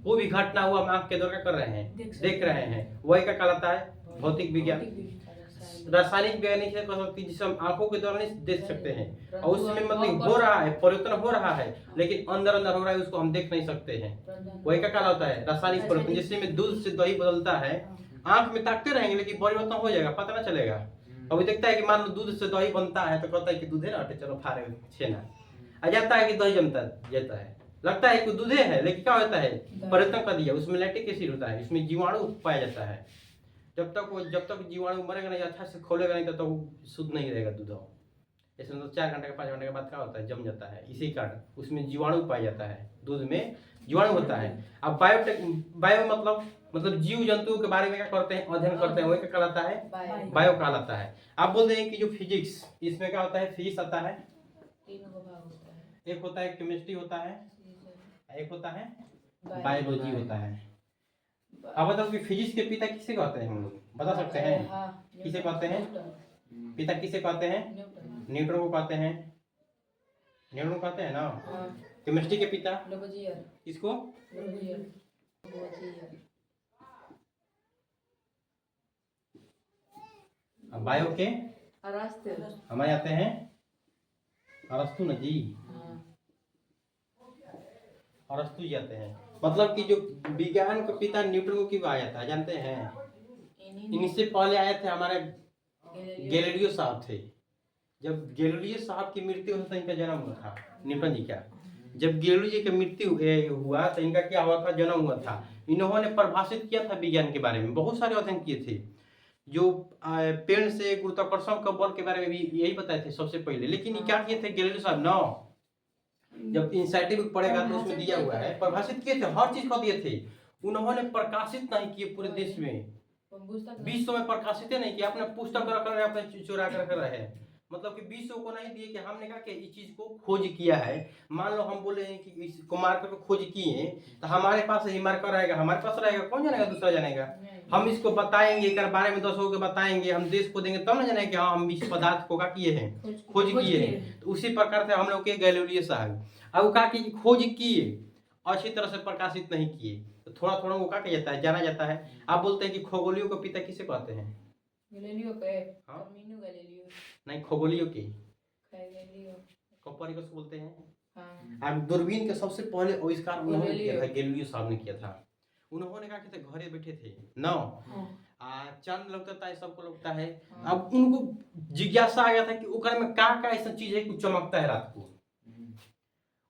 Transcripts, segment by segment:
कोई भी घटना हुआ हम आंख के द्वारा कर रहे हैं, देख रहे हैं, वही का कहलाता है भौतिक विज्ञान। रासायनिक विज्ञान से कह सकती है जिसे हम आंखों के द्वारा नहीं देख सकते हैं और उसमें मतलब हो रहा है, परिवर्तन हो रहा है लेकिन अंदर अंदर हो रहा है, उसको हम देख नहीं सकते हैं, वही का कहलाता है रासायनिक परिवर्तन। जैसे में दूध से दही बदलता है, आंख में ताकते रहेंगे लेकिन परिवर्तन हो जाएगा, पता ना चलेगा। अभी देखता है कि मान लो दूध से दही बनता है तो कहता है कि दूध है ना, चलो खा रहे छेना, आ जाता है कि दही जमता जाता है, लगता है कि दूधे है लेकिन क्या होता है, परिवर्तन कर दिया, उसमें लैक्टिक एसिड होता है, इसमें जीवाणु पाया जाता है। जब तक जीवाणु मरेगा नहीं, अच्छा से खोलेगा नहीं, तब तक वो शुद्ध नहीं रहेगा दूध। इसमें तो 4 घंटे का 5 घंटे के बाद क्या होता है, जम जाता है, इसी कारण उसमें जीवाणु पाया जाता है, दूध में जीवाणु होता है। अब बायो मतलब जीव जंतुओं के बारे में क्या करते हैं, अध्ययन करते हैं, वही क्या कहलाता है, बायो कहलाता है। आप बोलते हैं कि जो फिजिक्स, इसमें क्या होता है, फिजिक्स आता है, एक होता है केमिस्ट्री होता है, एक होता है बायोलॉजी होता है। अब बताओ कि फिजिक्स के पिता किसे कहते हैं, हम लोग बता सकते हैं, किसे कहते हैं, पिता किसे कहते हैं, न्यूटन को कहते हैं, न्यूटन को कहते हैं ना। केमिस्ट्री के पिता किसको, बायो के हमारे आते हैं अरस्तु न जी, अरस्तु जी आते हैं। मतलब कि जो विज्ञान का पिता न्यूटन को क्यों आया था जानते हैं, इनसे पहले आए थे हमारे गैलीलियो साहब थे। जब गैलीलियो साहब की मृत्यु हुई तो इनका जन्म हुआ था, न्यूटन जी का। जब गैलीलियो जी की मृत्यु हुआ तो इनका क्या हुआ था, जन्म हुआ था। इन्होंने परिभाषित किया था विज्ञान के बारे में, बहुत सारे अध्ययन किए थे, जो पेड़ से गुरुत्वाकर्षण का बल के बारे में भी यही बताए थे सबसे पहले। लेकिन क्या किए थे गैलीलियो साहब ना, जब इनसाइटिफिक पढ़ेगा तो उसमें दिया हुआ है, परिभाषित किए थे, हर चीज को दिए थे। उन्होंने प्रकाशित नहीं किए पूरे देश में, विश्व में प्रकाशित नहीं किया, अपने पुस्तक रख रहे, अपने चुरा कर रख रहे हैं। मतलब कि विश्व को नहीं दिए कि हमने कहा कि इस चीज को खोज किया है। मान लो हम बोले हैं कि इसको मार्कर को खोज किए तो हमारे पास ही मार्कर रहेगा, हमारे पास रहेगा, कौन जानेगा, दूसरा जानेगा। हम इसको बताएंगे, एक बारे में 10 लोगों को बताएंगे, हम देश को देंगे, तब ना जानेंगे कि हाँ हम इस पदार्थ को क्या किए हैं, खोज किए हैं। तो उसी प्रकार से हम लोग के गैलीलियो साहब अब कहा कि खोज किए, अच्छी तरह से प्रकाशित नहीं किए, तो थोड़ा थोड़ा वो क्या किया जाता है, जाना जाता है। आप बोलते हैं कि खगोलियों के पिता किसे कहते हैं, गैलीलियो के, हाँ? गैलीलियो नहीं, खगोलियों के गैलीलियो कोपरनिकस बोलते हैं। हाँ। और दूरबीन के सबसे पहले आविष्कार उन्होंने किया था, गैलीलियो साहब ने किया था। उन्होंने कहा कि घरे बैठे थे ना, चंद लगता था, सबको लगता है। अब उनको जिज्ञासा आ गया था कि ओकर में का ऐसा चीज है कि चमकता है रात को।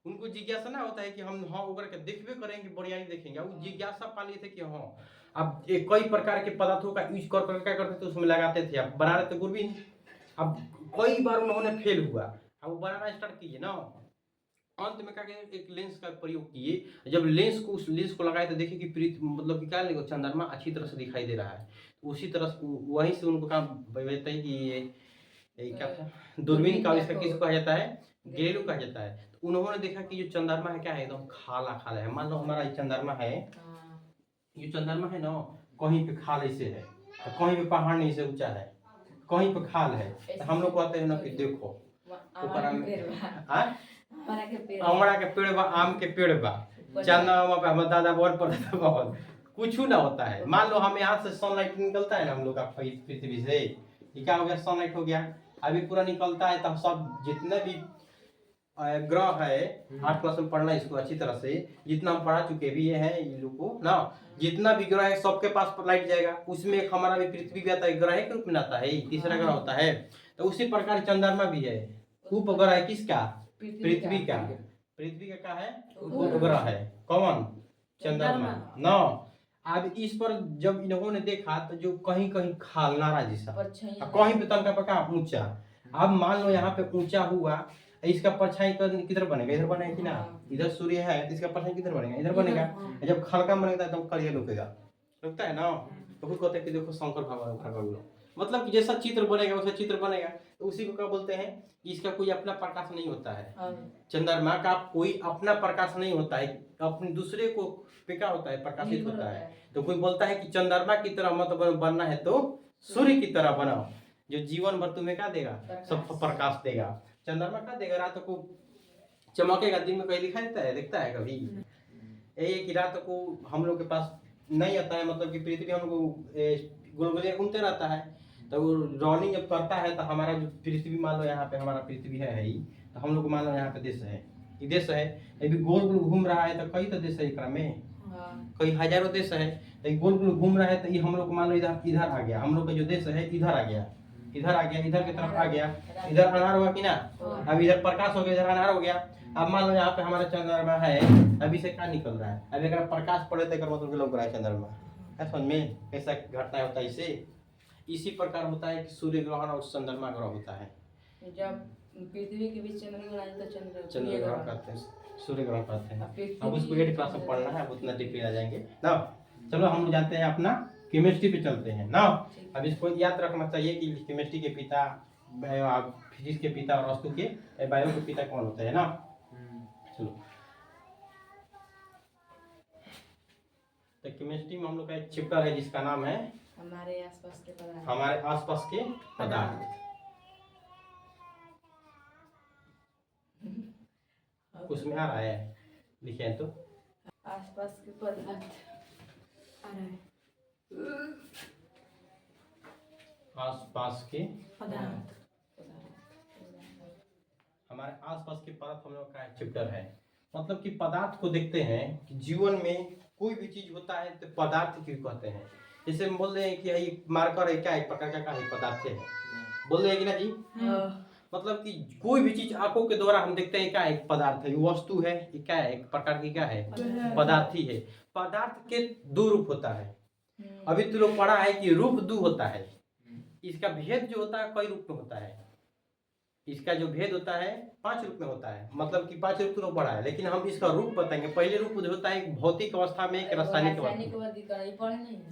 उनको जिज्ञासा ना होता है कि हम हाँ ओकर के देखबे करेंगे, बढ़िया देखेंगे, वो जिज्ञासा पा लिए थे कि हाँ अब कई प्रकार के पदार्थों का यूज कर क्या करते थे, उसमें लगाते थे, अब बना रहे थे दूरबीन। अब कई बार उन्होंने फेल हुआ, अब वो बनाना स्टार्ट किए ना, अंत में क्या एक लेंस का प्रयोग किए। जब उस लेंस को लगाए तो देखे कि मतलब कि क्या लगे, चंद्रमा अच्छी तरह से दिखाई दे रहा है। तो उसी तरह वहीं से उनको काम बताता है कि ये क्या था, दूरबीन का आविष्कार किसको कहा जाता है, गैलीलियो कहा जाता है। तो उन्होंने देखा कि जो चंद्रमा है क्या है, एकदम खाला खाला है। मान लो हमारा ये चंद्रमा है, ये चंद्रमा है ना, कहीं पे खाल ऐसे है, कहीं पे पहाड़ नहीं से ऊंचा है, कहीं पे खाल है, तो हम लोग कहते हैं ना कि देखो अमरा के पेड़ बा, आम के पेड़ बा, चंद्रमा पे हमारे दादा बहुत पड़ता बहुत कुछ ना होता है। मान लो हम यहाँ से सनलाइट निकलता है ना हम लोग का पृथ्वी से, ये क्या हो गया, सनलाइट हो गया, अभी पूरा निकलता है, तब सब जितने भी ग्रह है, 8 क्लास में पढ़ना इसको अच्छी तरह से, जितना हम पढ़ा चुके भी ये है इन लोग को ना, जितना भी ग्रह है सबके पास लाइट जाएगा। उसमें एक हमारा भी पृथ्वी भी आता है, ग्रह के रूप में आता है, तीसरा ग्रह होता है। तो उसी प्रकार चंद्रमा भी है, उपग्रह है किसका, पृथ्वी का। पृथ्वी का क्या है, उपग्रह है, कौन, चंद्रमा ना। अब इस पर जब इन्होंने देखा तो जो कहीं कहीं खाल नारा जैसा, कहीं पे तनका पका ऊंचा। अब मान लो यहाँ पे ऊंचा हुआ, इसका परछाई किधर बनेगा, इधर बनेगा कि ना, इधर सूर्य है तो इसका परछाई किधर बनेगा, इधर बनेगा। जब खलका बनेगा एकदम करिया लुकेगा, लगता है ना। तो फिर कहते हैं कि देखो शंकर भगवान का कर लो, मतलब कि जैसा चित्र बनेगा वैसा चित्र बनेगा। तो उसी को क्या बोलते हैं, इसका कोई अपना प्रकाश नहीं होता है, चंद्रमा का कोई अपना प्रकाश नहीं होता है, अपने दूसरे को पे क्या होता है, प्रकाशित होता है। तो कोई बोलता है कि चंद्रमा की तरह मत बनना है तो सूर्य की तरह बनाओ, जो जीवन भर तुम्हें क्या देगा, सब प्रकाश देगा। चंद्रमा क्या देगा, रात को चमकेगा, दिन में कहीं दिखाई देता है, देखता है कभी। यही है कि रात को हम लोग के पास नहीं आता है, मतलब कि पृथ्वी हम लोग गोल घूमते रहता है, तो वो रोशनी जब करता है तो हमारा जो पृथ्वी, मान लो यहाँ पे हमारा पृथ्वी है ही, तो हम लोग को मान लो यहाँ पे देश है, ये देश है, अभी गोल गोल घूम रहा है, तो कई तो देश है एकरा में, कई हजारों देश है, तो ये गोल गोल घूम रहा है, तो ये हम लोग को मान लो इधर इधर आ गया, हम लोग का जो देश है इधर आ गया, इधर आ गया, इधर की तरफ आ गया, इधर अनार हुआ कि ना, अब इधर प्रकाश हो गया, इधर अनार हो गया। अब मान लो यहाँ पे हमारा चंद्रमा है, अभी से क्या निकल रहा है, अब अगर प्रकाश पड़े तो मतलब कि लग रहा है चंद्रमा, है समझ में कैसा घटना होता है इसे। इसी प्रकार होता है कि सूर्य ग्रहण और चंद्रमा ग्रह होता है। जब पृथ्वी के बीच चंद्र ग्रहण तो चंद्र ग्रहण कहते हैं, सूर्य ग्रहण कहते हैं। अब उसको 8 क्लास में पढ़ना है, अब उतना डीपली आ जाएंगे ना। चलो हम जानते हैं अपना केमिस्ट्री पे चलते हैं ना। अब इसको याद रखना चाहिए कि केमिस्ट्री के पिता, फिजिक्स के पिता और वास्तु के बायो के पिता कौन होते हैं ना। चलो, तो केमिस्ट्री में हम लोग का एक चैप्टर है जिसका नाम है हमारे आसपास के पदार्थ, हमारे आसपास के पदार्थ। उसमें आ रहा है, लिखे हैं तो आसपास के पदार्थ आ रहा है, आसपास के पदार्थ। हमारे आसपास के पदार्थ हम लोग का चैप्टर है। मतलब कि पदार्थ को देखते हैं कि जीवन में कोई भी चीज होता है तो पदार्थ क्यों कहते हैं। जैसे हम बोल रहे हैं कि ये मार्कर है, क्या एक प्रकार का है, पदार्थ है, बोल रहे हैं कि ना जी। मतलब कि कोई भी चीज आंखों के द्वारा हम देखते हैं, क्या एक पदार्थ है, ये वस्तु है, ये क्या है, एक प्रकार की क्या है, पदार्थ ही है। पदार्थ के दो रूप होता है। अभी तो लोग पढ़ा है कि रूप दो होता है। इसका भेद जो होता है कई रूप में होता है। इसका जो भेद होता है 5 रूप में होता है। मतलब कि 5 रूप तो लोग पढ़ा है, लेकिन हम इसका रूप बताएंगे। पहले रूप जो होता है एक भौतिक अवस्था में, एक रासायनिक अवस्था,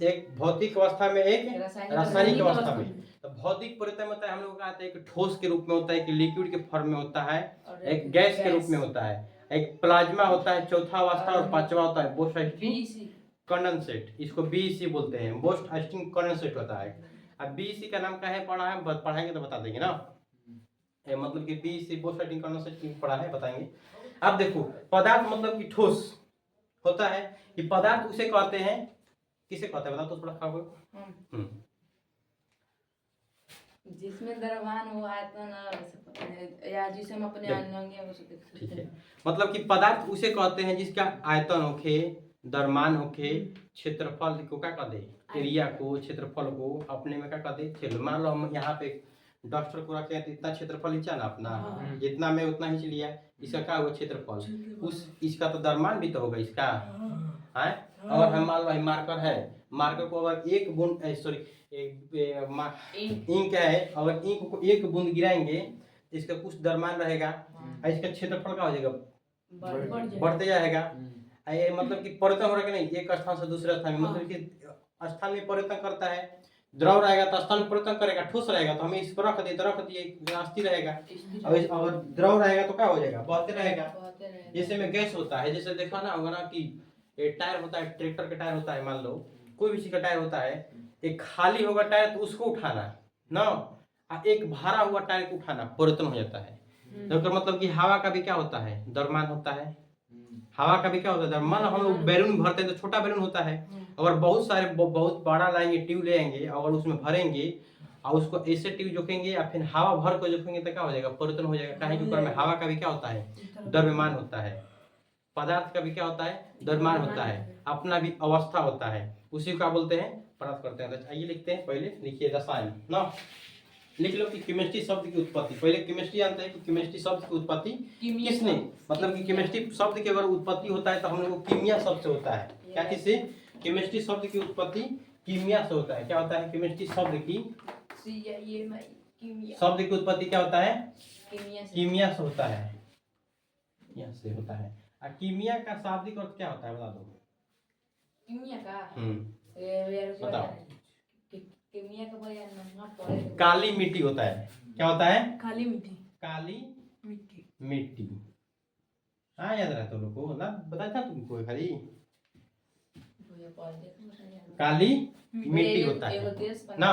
एक भौतिक अवस्था में, एक रासायनिक अवस्था में। तो भौतिक परिवर्तन होता है हम लोग का आता है एक ठोस के रूप में होता है, एक लिक्विड के फॉर्म में होता है, एक गैस के रूप में होता है, एक प्लाज्मा होता है, चौथा अवस्था, और 5वां होता है बोस्ट कंडेंसेट। इसको बीईसी बोलते हैं, बोस्ट अस्टिंग कंडेंसेट होता है। अब बीईसी का नाम क्या है, पढ़ा है, पढ़ाएंगे तो बता देंगे ना। मतलब कि बीईसी बोस्ट अस्टिंग कंडेंसेट पढ़ा है, बताएंगे। अब देखो, पदार्थ मतलब कि ठोस होता है, कि पदार्थ उसे कहते हैं, किसे कहते हैं बताओ तो थोड़ा खाओ। जिसमें द्रव्यमान हो, आयतन, या जिसे हम अपने अंग ठीक है। मतलब कि पदार्थ उसे कहते हैं जिसका आयतन होखे, द्रव्यमान होखे, क्षेत्रफल को क्या कहते हैं, एरिया को, क्षेत्रफल को अपने में क्या कहते हैं, क्षेत्र। मान लो हम यहाँ पे डस्टर को रखे हैं तो इतना क्षेत्रफल नीचा ना अपना, जितना में उतना ही लिया, इसका क्या हुआ क्षेत्रफल। उस इसका तो द्रव्यमान भी तो होगा इसका है। और हम मान लो मार्कर है, मार्कर को अगर एक बूंद इंक है, अगर इंक को एक बूंद गिराएंगे तो इसका कुछ द्रव्यमान रहेगा, इसका क्षेत्रफल का हो जाएगा, बढ़ते जाएगा। ये मतलब कि परिवर्तन हो रहा है कि नहीं, एक स्थान से दूसरे स्थान में, मतलब कि स्थान में परिवर्तन करता है। द्रव रहेगा तो स्थान में परिवर्तन करेगा, ठोस रहेगा तो हमें इस पर रख दिए स्थिर रहेगा। अगर द्रव रहेगा तो क्या हो जाएगा, बहते रहेगा। जैसे में गैस होता है, जैसे देखा ना होगा ना कि टायर होता है, ट्रैक्टर का टायर होता है, मान लो कोई भी चीज का टायर होता है, एक खाली होगा टायर तो उसको उठाना ना, एक भरा हुआ टायर को उठाना, परिवर्तन हो जाता है। तो मतलब कि हवा का भी क्या होता है, द्रव्यमान होता है। हवा का भी क्या होता है, मान लो हम लोग बैलून भरते हैं तो छोटा बैलून होता है, अगर बहुत सारे बहुत बड़ा लाएंगे, ट्यूब ले आएंगे और उसमें भरेंगे और उसको ऐसे ट्यूब जोखेंगे या फिर हवा भर को जोखेंगे तो क्या हो जाएगा, परिवर्तन हो जाएगा। कहीं के ऊपर में हवा का भी क्या होता है, द्रव्यमान होता है। पदार्थ का भी क्या होता है, द्रव्यमान होता है, अपना भी अवस्था होता है, उसी का बोलते हैं पदार्थ करते हैं। आइए लिखते हैं, पहले लिखिए रसायन ना, लिख लो कि केमिस्ट्री शब्द की उत्पत्ति। पहले केमिस्ट्री जानते हैं कि केमिस्ट्री शब्द की उत्पत्ति किसने, मतलब कि केमिस्ट्री शब्द की अगर उत्पत्ति होता है तो हम लोग कीमिया शब्द से होता है। क्या किससे, केमिस्ट्री शब्द की उत्पत्ति कीमिया से होता है। क्या होता है, केमिस्ट्री शब्द की उत्पत्ति क्या होता है, कीमिया से होता है, यहाँ से होता है। और कीमिया का शाब्दिक अर्थ क्या होता है बता दो, कीमिया का बताओ। कीमिया का बयान काली मिट्टी होता है। क्या होता है, काली मिट्टी, काली मिट्टी। हाँ याद रहता लोग को ना, बताया था तुमको खाली काली मिट्टी होता है ना।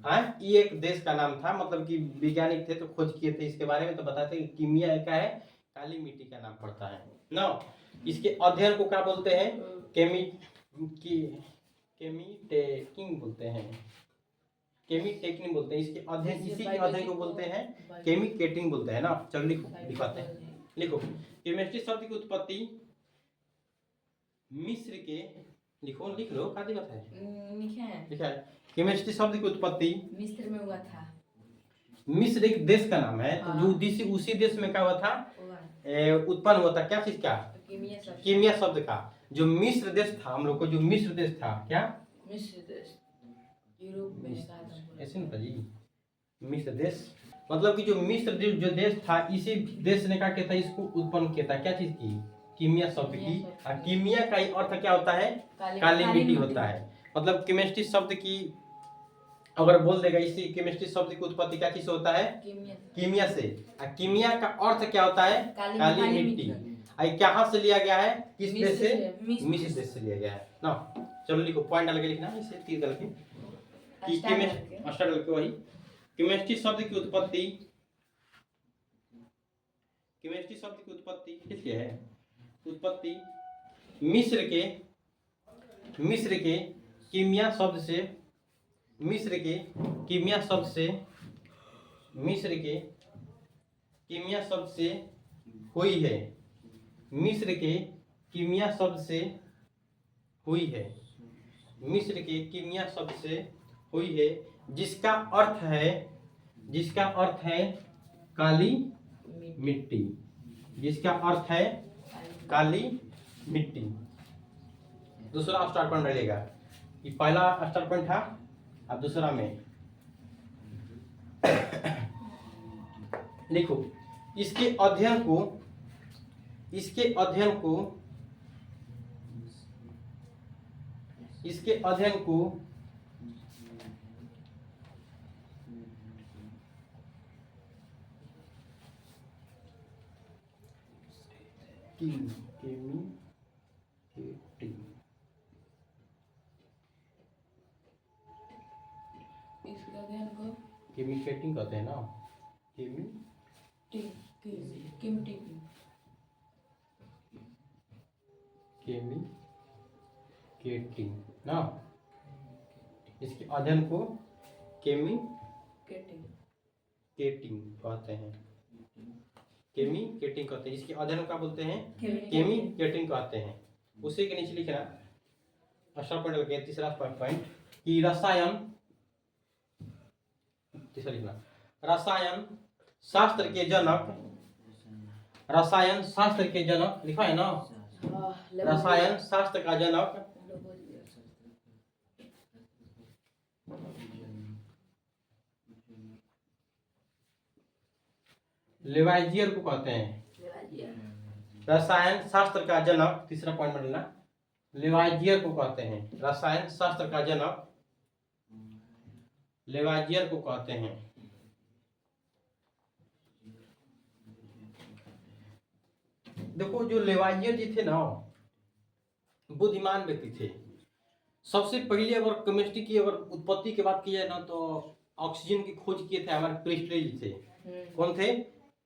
हाँ, ये एक देश का नाम था, मतलब कि वैज्ञानिक थे तो खोज किए थे इसके बारे में, तो बताते हैं कि कीमिया क्या है, काली मिट्टी का नाम पड़ता है ना। इसके अध्ययन को क्या बोलते हैं? केमिटेकिंग बोलते हैं, केमिटेकिंग बोलते हैं। इसके अध्ययन, इसी के अध्ययन को बोलते हैं केमिकेटिंग बोलते हैं ना। चलो लिखो, दिखाते हैं, लिखो। केमिस्ट्री शब्द की उत्पत्ति मिस्र के, लिखो, लिख लो, क्या दिक्कत है? लिखा है। केमिस्ट्री शब्द की उत्पत्ति मिस्र में हुआ था। मिस्र एक देश का नाम है, तो जो उसी देश में क्या हुआ था, उत्पन्न हुआ था, क्या चीज का? कीमिया शब्द का। जो मिस्र देश था, हम लोग को जो मिस्र देश था, क्या मिस्र देश यूरोप में ऐसे नहीं था जी, मिस्र देश मतलब कि जो मिस्र जो देश था, इसी देश ने क्या किया था, इसको उत्पन्न किया था, क्या चीज की? कीमिया शब्द की। और कीमिया का अर्थ क्या होता है? काली मिट्टी होता है। मतलब केमिस्ट्री शब्द की अगर बोल देगा, इसी केमिस्ट्री शब्द की उत्पत्ति क्या चीज होता है? कीमिया से। और कीमिया का अर्थ क्या होता है? काली मिट्टी। कहाँ से लिया गया है? किस देश से? मिस्र देश से लिया गया है ना। चलो लिखो, पॉइंट डाल के लिखना, इसे तीर डाल के, कि केमिस्ट्री वही केमिस्ट्री शब्द की उत्पत्ति, केमिस्ट्री शब्द की उत्पत्ति किससे है? उत्पत्ति मिस्र के कीमिया शब्द से, मिस्र के कीमिया शब्द से, मिस्र के कीमिया शब्द से हुई है। मिस्र के कीमिया शब्द से हुई है। मिस्र के कीमिया शब्द से हुई है, जिसका अर्थ है काली मिट्टी। जिसका अर्थ है काली मिट्टी। दूसरा स्टार पॉइंट रहेगा, कि पहला स्टार पॉइंट था, अब दूसरा में लिखो। इसके अध्ययन को केमिकेटिंग कहते हैं ना। केमिकेटिंग ना, इसके अध्ययन को केमिकेटिंग कहते हैं। केमिकेटिंग कहते हैं, इसके अध्ययन का बोलते हैं केमिकेटिंग कहते हैं। उसी के नीचे लिखना, अच्छा पॉइंट लगे, तीसरा पॉइंट, कि रसायन शास्त्र के जनक लिखा है ना। रसायन शास्त्र का जनक लेवाइजियर को कहते हैं। रसायन शास्त्र का जनक, तीसरा पॉइंट में लेना, लेवाइजियर को कहते हैं। रसायन शास्त्र का जनक लेवाइजियर को कहते हैं। देखो, जो लेवाइजियर जी थे ना, बुद्धिमान व्यक्ति थे। सबसे पहले अगर केमिस्ट्री की अगर उत्पत्ति की बात की जाए ना, तो ऑक्सीजन की खोज किए थे हमारे प्रिस्टले जी थे। कौन थे?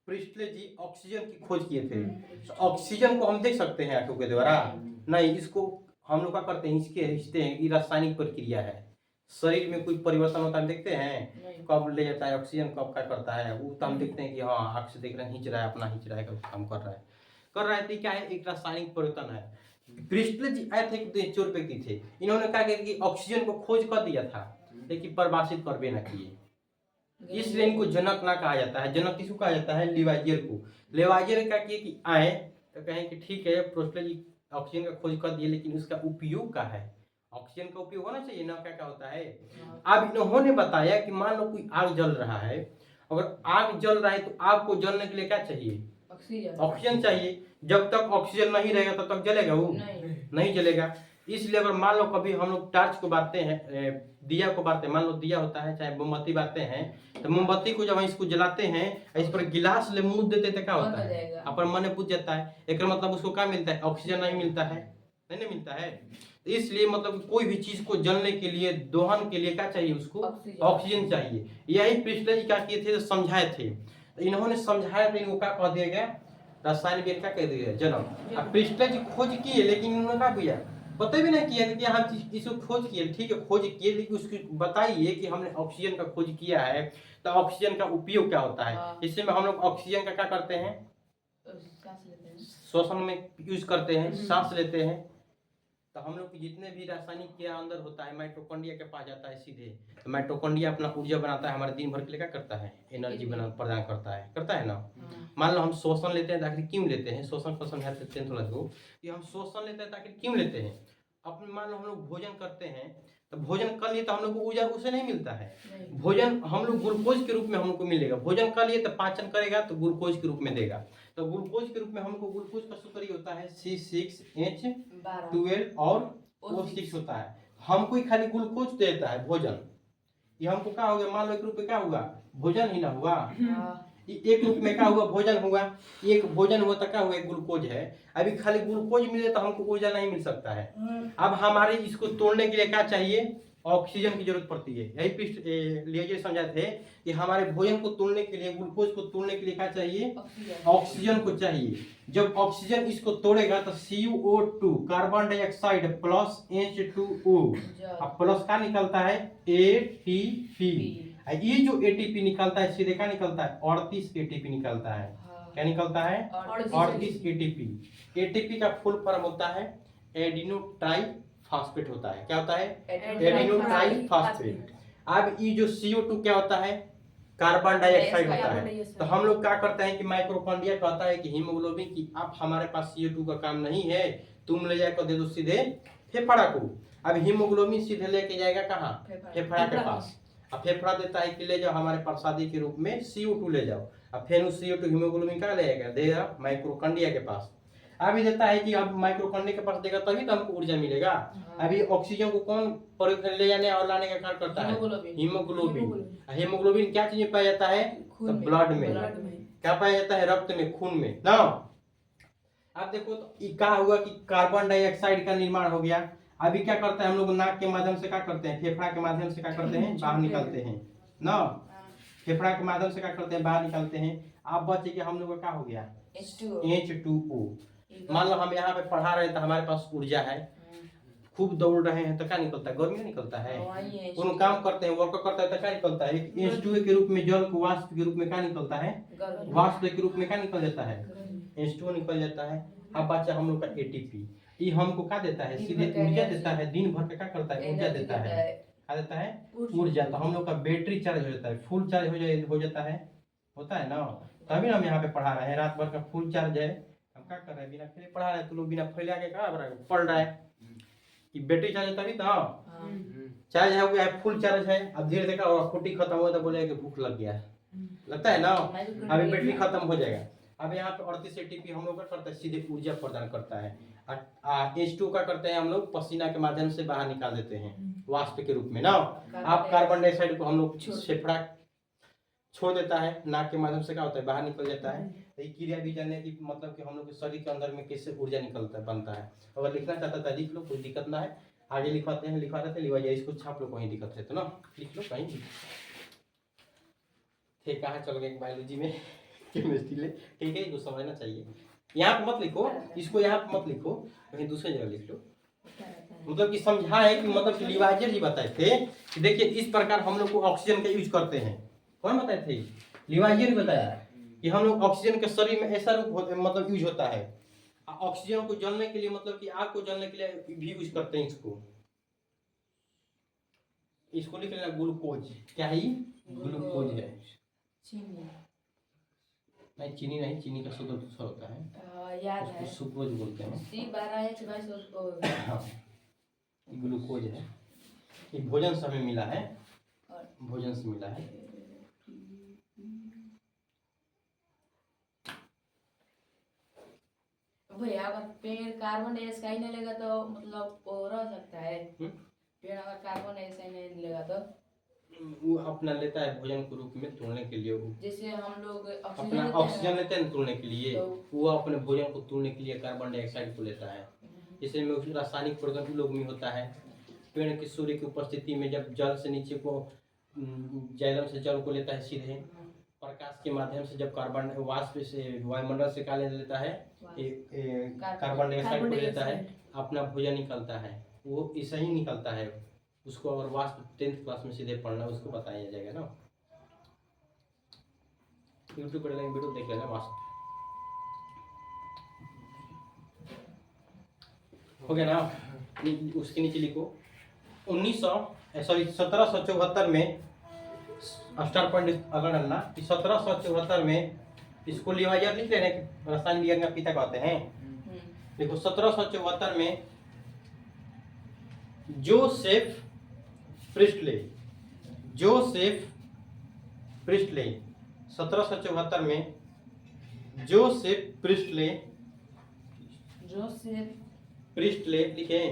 प्रिस्टले जी ऑक्सीजन की खोज किए थे। तो ऑक्सीजन को हम देख सकते हैं आंखों के द्वारा? नहीं, इसको हम लोग क्या करते हैं, इसके हिस्से हैं, ये रासायनिक प्रक्रिया है। शरीर में कोई परिवर्तन होता है देखते हैं, कब ले जाता है ऑक्सीजन, कब क्या करता है, वो तो हम देखते हैं कि हाँ आँख से देख रहे हैं, खींच रहा है, अपना खींच रहा है, काम कर रहा है। तो क्या है, एक रासायनिक परिवर्तन है। प्रिस्टले जी आए थे, एक चोर व्यक्ति थे। इन्होंने क्या किया कि ऑक्सीजन को खोज कर दिया था, लेकिन परिभाषित कर भी ना किए। इसलिए इनको जनक ना कहा जाता है। जनक किसको कहा जाता है? लेवाइजियर को। लेवाइजियर क्या किए कि आए तो कहें कि ठीक है, प्रिस्टले जी ऑक्सीजन का खोज कर दिए, लेकिन उसका उपयोग क्या है? ऑक्सीजन का उपयोग होना चाहिए ना, क्या होता है। अब इन्होंने बताया कि मान लो कोई आग जल रहा है, अगर आग जल रहा है तो आग को जलने के लिए क्या चाहिए? ऑक्सीजन चाहिए। जब तक ऑक्सीजन नहीं रहेगा तब तक जलेगा वो? नहीं जलेगा। इसलिए अगर मान लो कभी हम लोग टार्च को बांटते हैं, दिया को बांटते हैं, मान लो दिया होता है, चाहे मोमबत्ती बांटते हैं, तो मोमबत्ती को जब हम इसको जलाते हैं, इस पर गिलास ले मुंह देते तो क्या होता है? अपन मन बुझ जाता है। एक मतलब उसको क्या मिलता है? ऑक्सीजन नहीं मिलता है, नहीं मिलता है। इसलिए मतलब कोई भी चीज को जलने के लिए, दोहन के लिए क्या चाहिए? उसको ऑक्सीजन चाहिए। यही प्रिस्टले जी क्या किए थे, समझाए थे। तो इन्होंने समझाया तो इनको क्या कह दिया गया? रासायनिक विज्ञान क्या कह दिया जन्म। अब प्रिस्टल जी खोज किए लेकिन उन्होंने क्या किया, पता भी नहीं किया कि हम इसको खोज किए, ठीक है खोज किए लेकिन उसकी बताइए कि हमने ऑक्सीजन का खोज किया है तो ऑक्सीजन का उपयोग क्या होता है। इससे में हम लोग ऑक्सीजन का क्या करते हैं, सांस लेते हैं, श्वसन में यूज करते हैं, सांस लेते हैं। तो हम लोग की जितने भी रासायनिक क्रिया अंदर होता है माइटोकॉन्ड्रिया के पास जाता है सीधे, तो माइटोकॉन्ड्रिया अपना ऊर्जा बनाता है, हमारे दिन भर के लिए क्या करता है, एनर्जी बना प्रदान करता है ना। मान लो हम शोषण लेते हैं तो आखिर क्यों लेते हैं, शोषण को समझाते हैं थोड़ा सा कि हम शोषण लेते हैं तो आखिर क्यों लेते हैं। अपने मान लो हम लोग भोजन करते हैं तो भोजन कर लिए तो हम लोग को ऊर्जा उसे नहीं मिलता है, भोजन हम लोग ग्लूकोज के रूप में हम लोग को मिलेगा, भोजन कर लिए तो पाचन करेगा तो ग्लूकोज के रूप में देगा। तो ग्लूकोज के रूप में हमको ग्लूकोज का सूत्र ही होता है C6H12 और O6 होता है। हमको ही खाली ग्लूकोज देता है भोजन, ये हमको क्या हो गया, मान लो एक रूप में क्या हुआ, भोजन ही ना हुआ, एक रूप में क्या हुआ, भोजन हुआ, एक भोजन हुआ तो क्या हुआ, ग्लूकोज है। अभी खाली ग्लूकोज मिले तो हमको ऊर्जा नहीं मिल सकता है। अब हमारे इसको तोड़ने के लिए क्या चाहिए, ऑक्सीजन की जरूरत पड़ती है। यही लिए समझाते थे कि हमारे भोजन को तोड़ने के लिए, ग्लूकोज को तोड़ने के लिए क्या चाहिए, ऑक्सीजन को चाहिए। जब ऑक्सीजन इसको तोड़ेगा तो CO2 carbon dioxide plus H2O, अब प्लस क्या निकलता है, ATP। ये जो ATP निकलता है सीधे क्या निकलता है, 38 ATP निकलता है। क्या निकलता है, 38 ATP। ATP का फुल फॉर्म होता है एडिनो ट्राई फास्फेट होता है। क्या होता है, एडिनो ट्राई फास्फेट। अब ये जो CO2 क्या होता है, कार्बन डाइऑक्साइड होता है। तो हम लोग क्या करते हैं कि माइटोकॉन्ड्रिया कहता है कि हीमोग्लोबिन की अब हमारे पास CO2 का काम नहीं है, तुम ले जाकर दे दो सीधे फेफड़ा को। अब हीमोग्लोबिन सीधे लेके जाएगा कहाँ, फेफड़ा के पास। अब फेफड़ा देता है कि ले जाओ हमारे प्रसादी के रूप में CO2 ले जाओ। अब फिर उस CO2 हीमोग्लोबिन का ले जाएगा, देगा माइटोकॉन्ड्रिया के पास। अभी देता है कि अब माइटोकॉन्ड्रिया के पास देगा तभी तो हमको ऊर्जा मिलेगा। अभी ऑक्सीजन को कौन प्रयोग ले जाने और लाने का कार्य करता है, हीमोग्लोबिन। हीमोग्लोबिन क्या चीज में पाया जाता है, तो ब्लड में। क्या पाया जाता है, रक्त में, खून में ना। अब देखो तो क्या हुआ कि कार्बन डाइऑक्साइड का निर्माण हो गया। अभी क्या करते हैं हम लोग, नाक के माध्यम से क्या करते हैं, फेफड़ा के माध्यम से क्या करते हैं, बाहर निकालते हैं ना। फेफड़ा के माध्यम से क्या करते हैं, बाहर निकालते हैं। अब बचे कि हम लोग का क्या हो गया, H2O। मान लो हम यहाँ पे पढ़ा रहे हैं तो हमारे पास ऊर्जा है, खूब दौड़ रहे हैं तो क्या निकलता है, गर्मी निकलता है। कोनो काम करते हैं, वर्क करता है तो क्या निकलता है, H2O के रूप में, जल को वाष्प के रूप में क्या निकलता है, वाष्प के रूप में क्या निकल जाता है, H2O निकल जाता है। अब बचा हम लोग का ATP। ये हमको क्या देता है, सीधे ऊर्जा देता है, दिन भर का क्या करता है, ऊर्जा देता है। क्या देता है, ऊर्जा। तो हम लोग का बैटरी चार्ज हो जाता है, फुल चार्ज हो जाता है, होता है ना। तभी हम यहाँ पे पढ़ा रहे हैं, रात भर का फुल चार्ज है। हम क्या कर रहे हैं, बिना फैले पढ़ा रहे हैं, तो लोग बिना फैले आके क्या पढ़ रहा है। कि बैटरी चार्ज तभी तो चार्ज है, वो फुल चार्ज है। अब धीरे देखा और फुटी खत्म हुआ तो बोले कि भूख लग गया, लगता है ना, अभी बैटरी खत्म हो जाएगा। अब यहाँ पे 38 ATP हम लोग का करता है, सीधे ऊर्जा प्रदान करता है। H2 का करते हैं हम लोग पसीना के माध्यम से बाहर निकाल देते हैं, वाष्प के रूप में ना। आप कार्बन डाइऑक्साइड को हम लोग फेफड़ा छोड़ देता है, नाक के माध्यम से क्या होता है, बाहर निकल जाता है। तो ये क्रिया भी जानने की मतलब कि हम लोग के शरीर के अंदर में कैसे ऊर्जा निकलता है, बनता है। अगर लिखना चाहता था लिख लो, कोई दिक्कत ना है। आगे लिखवाते हैं, लिखवाते थे, लिखवाइए, इसको छाप लो, कहीं दिक्कत है तो ना लिख लो कहीं। थे कहाँ चल गए, बायोलॉजी में केमिस्ट्री ले, ठीक है, इसको समझना चाहिए। यहाँ पे मत लिखो इसको, यहाँ पे मत लिखो, कहीं दूसरी जगह लिख लो। मतलब कि समझा है कि मतलब कि लिवाइजर जी बताए थे कि देखिए इस प्रकार हम लोग को ऑक्सीजन का यूज करते हैं। कौन बताए थे, लिवाइजर बताया कि हम लोग ऑक्सीजन के शरीर में ऐसा रूप मतलब यूज होता है। ऑक्सीजन को जलने के लिए, मतलब कि आग को जलने के लिए भी यूज करते हैं इसको लिख लेना, ग्लूकोज। क्या है, ग्लूकोज है। नहीं चीनी नहीं, चीनी का शुद्ध दूसरा होता है, याद उसको है, सुक्रोज बोलते हैं। C12H22 ग्लूकोज है, ये भोजन से हमें मिला है, भोजन से मिला है। भैया अगर पेड़ कार्बन डाइऑक्साइड नहीं लेगा तो मतलब वो रह सकता है, पेड़ अगर कार्बन डाइऑक्साइड नहीं लेगा तो वो अपना लेता है भोजन के रूप में तोड़ने के लिए। वो जैसे हम लोग अपना ऑक्सीजन लेते हैं तोड़ने के लिए, तो वो अपने भोजन को तोड़ने के लिए कार्बन डाइऑक्साइड को लेता है। इसे में रासायनिक प्रदूषण लोग में होता है। पेड़ की सूर्य की उपस्थिति में जब जल से नीचे को, जैलम से जल को लेता है सीधे, प्रकाश के माध्यम से जब कार्बन वाष्प से वायुमंडल से क्या ले लेता है, कार्बन डाइऑक्साइड को लेता है, अपना भोजन निकलता है, वो ऐसा ही निकलता है। उसको अगर वाष्प 10th क्लास में सीधे पढ़ना उसको बताया जाएगा ना, यूट्यूब पर वीडियो देख लेना। वाष्प हो गया ना। उसके नीचे लिखो 1774 में स्टार पॉइंट अगर डालना कि 1774 में इसको लिवाइजर लिख लेना, रसायन विज्ञान का पिता कहते हैं। देखो 1774 में जोसेफ प्रिस्टले 1774 में जोसेफ प्रिस्टले लिखे,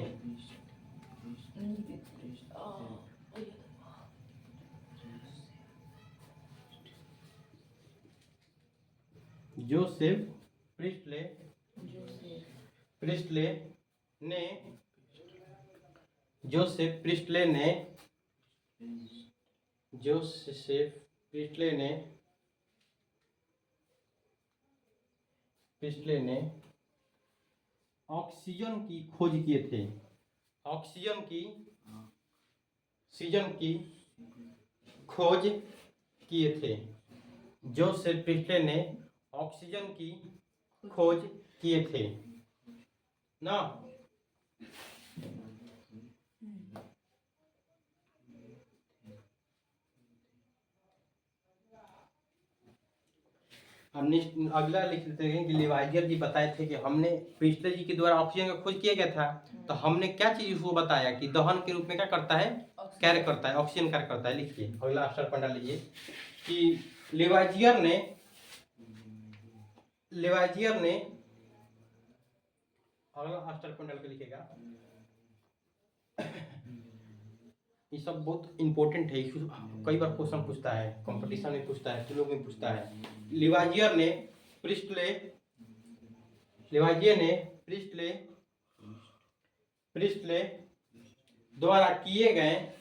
जोसेफ प्रिस्टले ने ऑक्सीजन की खोज किए थे। ऑक्सीजन की खोज किए थे। जोसेफ प्रिस्टले ने ऑक्सीजन की खोज किए थे ना। हमने अगला लिख लेते हैं कि लिवाइजर जी बताए थे कि हमने प्रिस्टले जी के द्वारा ऑक्सीजन का खोज किया गया था, तो हमने क्या चीज उसको बताया कि दहन के रूप में क्या करता है, कार्य करता है, ऑक्सीजन कार्य करता है। लिखिए अगला स्टार पॉइंट डाल लीजिए कि लिवाइजर ने अगला स्टार पॉइंट डाल के लिखेगा। ये सब बहुत इंपॉर्टेंट है, कई बार क्वेश्चन पूछता है, कंपटीशन में पूछता है, लोग में पूछता है। लिवाइजर ने प्रिस्टले द्वारा किए गए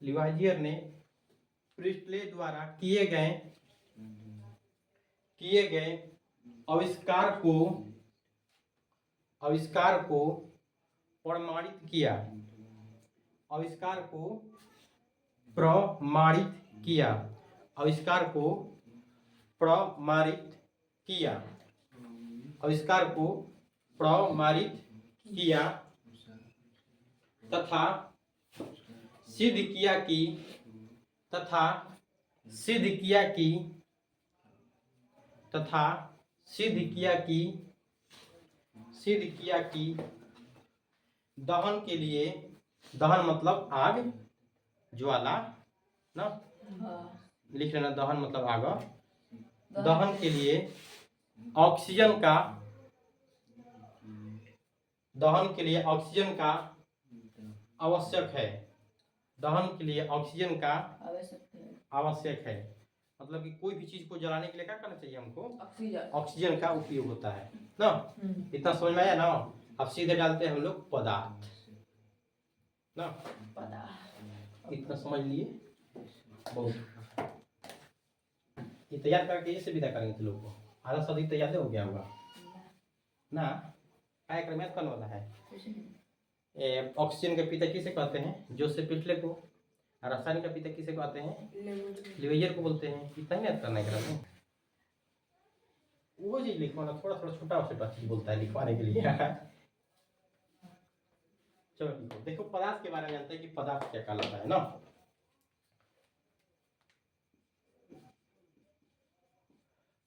लिवाइजर ने प्रिस्टले द्वारा किए गए आविष्कार को प्रमाणित किया। आविष्कार को प्रमाणित किया तथा सिद्ध किया कि दहन के लिए, दहन मतलब आग, ज्वाला ना, लिख लेना, दहन मतलब आग। दहन के लिए ऑक्सीजन का आवश्यक है। दहन के लिए ऑक्सीजन का आवश्यक है, मतलब कि कोई भी चीज को जलाने के लिए क्या करना चाहिए हमको, ऑक्सीजन का उपयोग होता है ना। इतना समझ में आया ना। अब सीधे डालते हैं हम लोग पदार्थ ना। इतना समझ लिए, बहुत ये तैयार करके ये से विदा करेंगे लोग को। आधा सदी तैयार हो गया होगा ना। क्या क्रम करने वाला है। ऑक्सीजन के पिता किसे कहते हैं, जोसेफ प्रिस्टले को। रसायन का पिता किसे कहते हैं, लिवाइजर को बोलते हैं। इतना ही याद करना है। वो चीज लिखवाना थोड़ा छोटा चीज बोलता है लिखवाने के लिए। चलो देखो पदार्थ के बारे में जानते हैं कि पदार्थ क्या कहलाता है ना।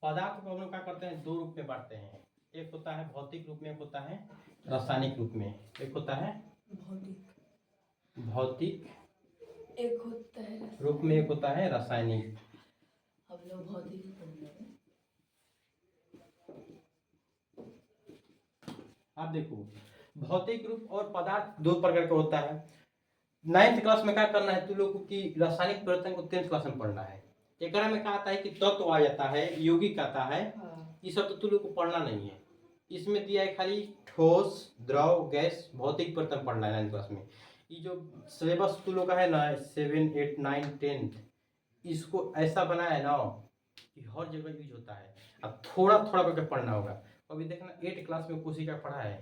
पदार्थ को हम लोग क्या करते हैं, दो रूप में बांटते हैं। एक होता है भौतिक रूप में, एक होता है रासायनिक रूप में। एक होता है भौतिक एक होता है रूप में, एक होता है रासायनिक। हम लोग भौतिक आप देखो भौतिक रूप और पदार्थ दो प्रकार का होता है। 9th क्लास में क्या करना है तू लोग को कि रासायनिक परिवर्तन को 10th क्लास में पढ़ना है। एक में क्या आता है कि तत्व आ जाता है, यौगिक आता है। ये सब तो तू लोग को पढ़ना नहीं है। इसमें दिया है खाली ठोस, द्रव, गैस, भौतिक परिवर्तन पढ़ना है 9th क्लास में। ये जो सिलेबस तुम लोग का है ना 7, 8, 9, 10 इसको ऐसा बनाया है ना कि हर जगह यूज होता है। अब थोड़ा थोड़ा करके पढ़ना होगा। अभी देखना 8 क्लास में कोशिका पढ़ा है,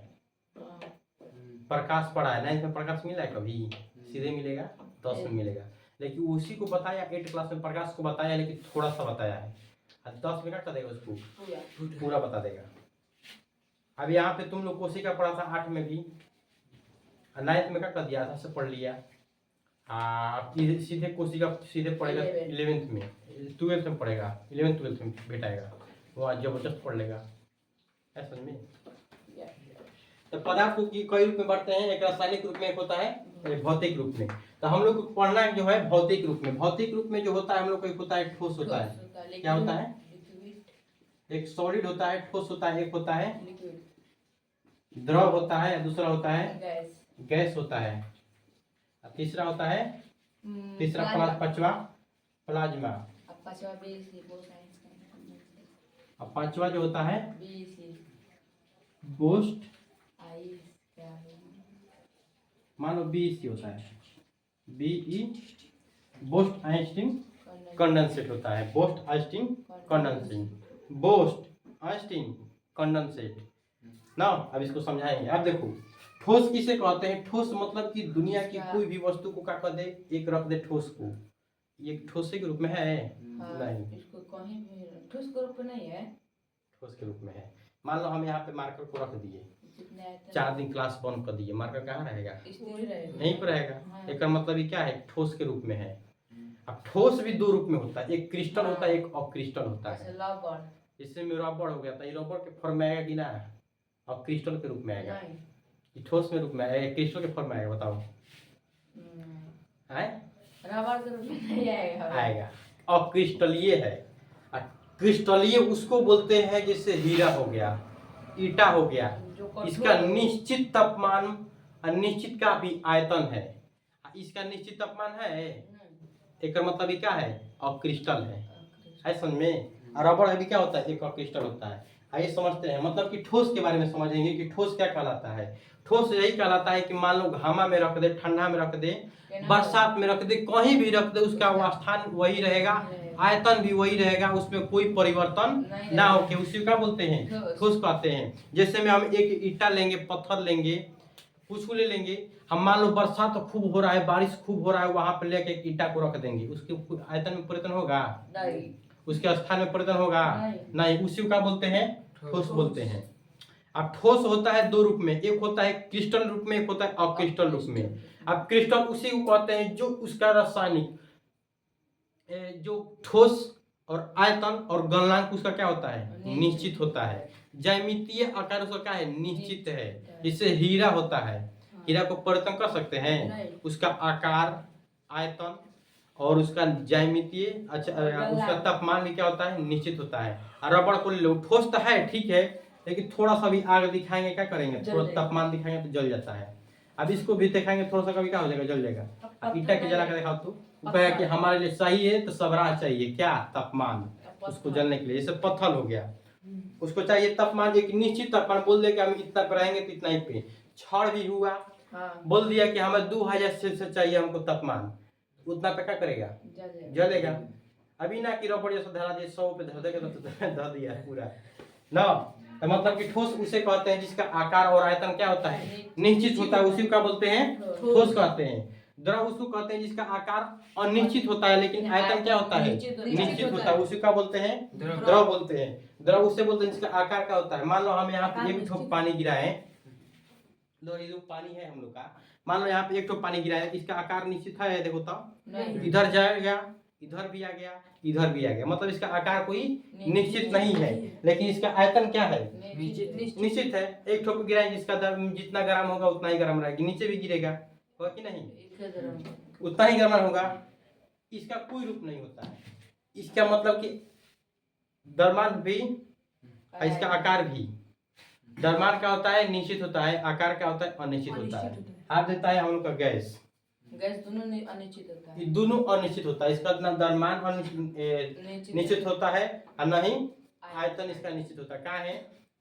प्रकाश पढ़ा है, 9th में प्रकाश मिला है कभी? सीधे मिलेगा 10 में मिलेगा। लेकिन उसी को बताया 8 क्लास में प्रकाश को बताया, लेकिन थोड़ा सा बताया है। 10 में क्या कर देगा उसको? पूरा बता देगा। अब यहाँ पे तुम लोग कोशिका पढ़ा था 8 में भी, 9th में क्या कर दिया? आधा से पढ़ लिया। सीधे कोशिका सीधे पढ़ेगा 11th में, 12th में पढ़ेगा, 11th 12th में भेटाएगा, वहाँ जबरदस्त पढ़ लेगा। ऐसा समझ में? तो पदार्थ को कई रूप में बढ़ते हैं, एक रासायनिक रूप में, एक होता है भौतिक रूप में। तो हम लोग को पढ़ना जो है भौतिक रूप में। भौतिक रूप में जो होता है हम लोग को एक होता है ठोस होता है। क्या होता है? एक सॉलिड होता है, ठोस होता है, एक होता है द्रव होता है, दूसरा होता है गैस होता है, तीसरा होता है पांचवा प्लाज्मा। अब पांचवा जो होता है बोस्ट, मान लो BEC होता है, BE बोस्ट आइंस्टीन कंडेंसेट होता है। Boast Einstein condensate, boast Einstein condensate ना। अब इसको समझाएंगे। अब देखो ठोस किसे कहते हैं? ठोस मतलब कि दुनिया की कोई भी वस्तु को क्या कर दे, एक रख दे ठोस को। ये ठोस के रूप में है? नहीं, इसको कहीं भी ठोस के रूप में नहीं है, ठोस के रूप में है। मान लो हम यहाँ पे मार्कर को रख दिए, 4 दिन क्लास बंद कर दिए, मार्कर कहाँ रहेगा? यहीं पर रहेगा। एक मतलब ये क्या है? ठोस के रूप में है। अब ठोस भी 2 रूप में होता है, एक क्रिस्टल होता है, एक अक्रिस्टल होता है। इससे में रबड़ हो गया था, ये रबड़ के फॉर्म में आएगा कि ना? अब क्रिस्टल के रूप में आएगा, ये ठोस में रूप में आएगा, क्रिस्टल के फॉर्म में आएगा? बताओ रबड़ के रूप में नहीं आएगा। अक्रिस्टलीय है। क्रिस्टलीय उसको बोलते हैं जैसे हीरा हो गया, ईटा हो गया, इसका निश्चित तापमान और निश्चित का भी आयतन है। इसका निश्चित तापमान है, एक मतलब ये क्या है? अक्रिस्टल है समझ में। और रबड़ अभी क्या होता है? एक अक्रिस्टल होता है। आइए समझते हैं, मतलब कि ठोस के बारे में समझेंगे कि ठोस क्या कहलाता है। ठोस यही कहलाता है कि मान लो घामा में रख दे, ठंडा में रख दे, बरसात में रख दे, कहीं भी रख दे, उसका वो स्थान वही रहेगा, आयतन भी वही रहेगा, उसमें कोई परिवर्तन ना हो के उसी का बोलते हैं ठोस कहते हैं। जैसे में हम एक ईटा लेंगे, पत्थर लेंगे, कुछ को ले लेंगे, हम मान लो बरसात तो खूब हो रहा है, बारिश खूब हो रहा है, वहां पर लेके एक ईटा को रख देंगे, उसके आयतन में परिवर्तन होगा? नहीं। उसके स्थान में परिवर्तन होगा? नहीं। उसी का बोलते हैं ठोस बोलते हैं। अब ठोस होता है 2 रूप में, एक होता है क्रिस्टल रूप में, एक होता है अक्रिस्टल रूप में। अब क्रिस्टल उसी को कहते हैं जो उसका रासायनिक जो ठोस और आयतन और गलनांक उसका क्या होता है? निश्चित होता है। ज्यामितीय आकार उसका क्या है? निश्चित है। इससे हीरा होता है, हीरा को परिवर्तन कर सकते हैं, उसका आकार, आयतन और उसका ज्यामितीय उसका तापमान भी क्या होता है? निश्चित होता है। और रबड़ को ले लो, ठोस तो है ठीक है, लेकिन थोड़ा सा भी आग दिखाएंगे क्या करेंगे? थोड़ा तापमान दिखाएंगे तो जल जाता है। अब इसको भी दिखाएंगे थोड़ा सा, कभी क्या हो जाएगा? जल जाएगा। ईटा के जला के दिखाओ तो कहेगा कि हमारे लिए सही है, तो सबरा चाहिए क्या? तापमान, उसको जलने के लिए। जैसे पत्थर हो गया, उसको चाहिए तापमान, एक निश्चित तापमान, बोल दे कि हम इतना पर रहेंगे तो इतना ही पे। छड़ भी हुआ, बोल दिया कि हमें 2000 सेल्सियस चाहिए हमको तापमान, उतना पे क्या करेगा? जलेगा। अभी ना कि रबड़ जैसा धरा दिया 100 पे धर देगा तो धर दिया पूरा ना। तो मतलब कि ठोस उसे कहते हैं जिसका आकार और आयतन क्या होता है? निश्चित होता है, उसी का बोलते हैं ठोस कहते हैं। द्रव उसको कहते हैं जिसका आकार अनिश्चित होता है लेकिन आयतन क्या होता है? निश्चित होता है, उसी का बोलते हैं द्रव बोलते हैं। द्रव उसे बोलते हैं जिसका आकार क्या होता है। मान लो हम यहाँ पे एक ठोप पानी गिराए, लो ये जो पानी है हम लोग का, मान लो यहाँ पे एक ठोप पानी गिराए, इसका आकार निश्चित है? देखो तो इधर जाएगा, इधर भी आ गया, इधर भी आ गया, मतलब इसका आकार कोई निश्चित नहीं है, लेकिन इसका आयतन क्या है? निश्चित है। एक ठोप गिराए जिसका जितना ग्राम होगा उतना ही ग्राम रहेगी, नीचे भी गिरेगा होगा कि नहीं? उतना ही ग्राम होगा। इसका कोई रूप नहीं होता है। इसका मतलब कि द्रव्यमान भी, इसका आकार भी। द्रव्यमान क्या होता है? निश्चित होता है, आकार क्या होता है? अनिश्चित होता है। आप देता है हम लोग का गैस दोनों अनिश्चित होता है, दोनों अनिश्चित होता है। इसका ना द्रव्यमान निश्चित होता है और ना ही आयतन इसका निश्चित होता है। क्या है?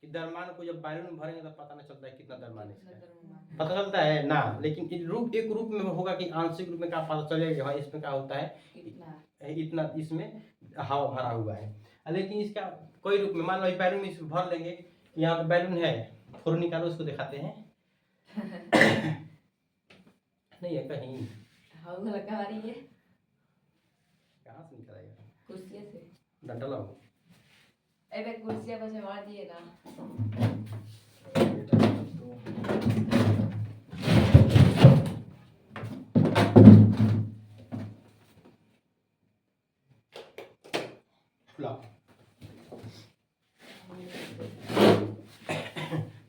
कि द्रव्यमान को जब बैलून में भरेंगे तो पता नहीं चलता है कितना द्रव्यमान है कितना इसका। द्रव्यमान। पता चलता है ना, लेकिन एक रूप में होगा कि आंशिक रूप में क्या पता चलेगा, हाँ इसमें क्या होता है इतना इसमें हवा भरा हुआ है। लेकिन इसका कोई रूप में मान लो बैलून में इसमें भर लेंगे, यहाँ पे बैलून है, फोड़ निकालो उसको दिखाते हैं। नहीं है कहीं, हवा लगा रही है कहाँ से निकलेगा, कुर्सी से डंडा लाओ। अबे कुर्सियां बस मार दिए ना।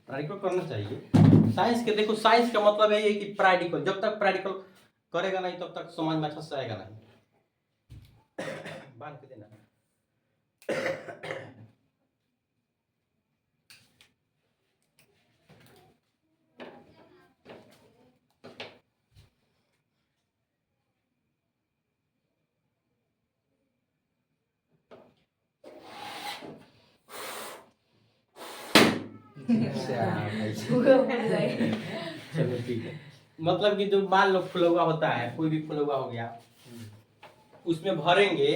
प्रैक्टिकल करना चाहिए साइंस के। देखो साइंस का मतलब है ये कि प्रैक्टिकल, जब तक प्रैक्टिकल करेगा नहीं तब तक समझ में अच्छा से आएगा नहीं। बांध के देना। चलो ठीक है। मतलब कि जो मान लो फुलौआ होता है, कोई भी फुलौआ हो गया, उसमें भरेंगे,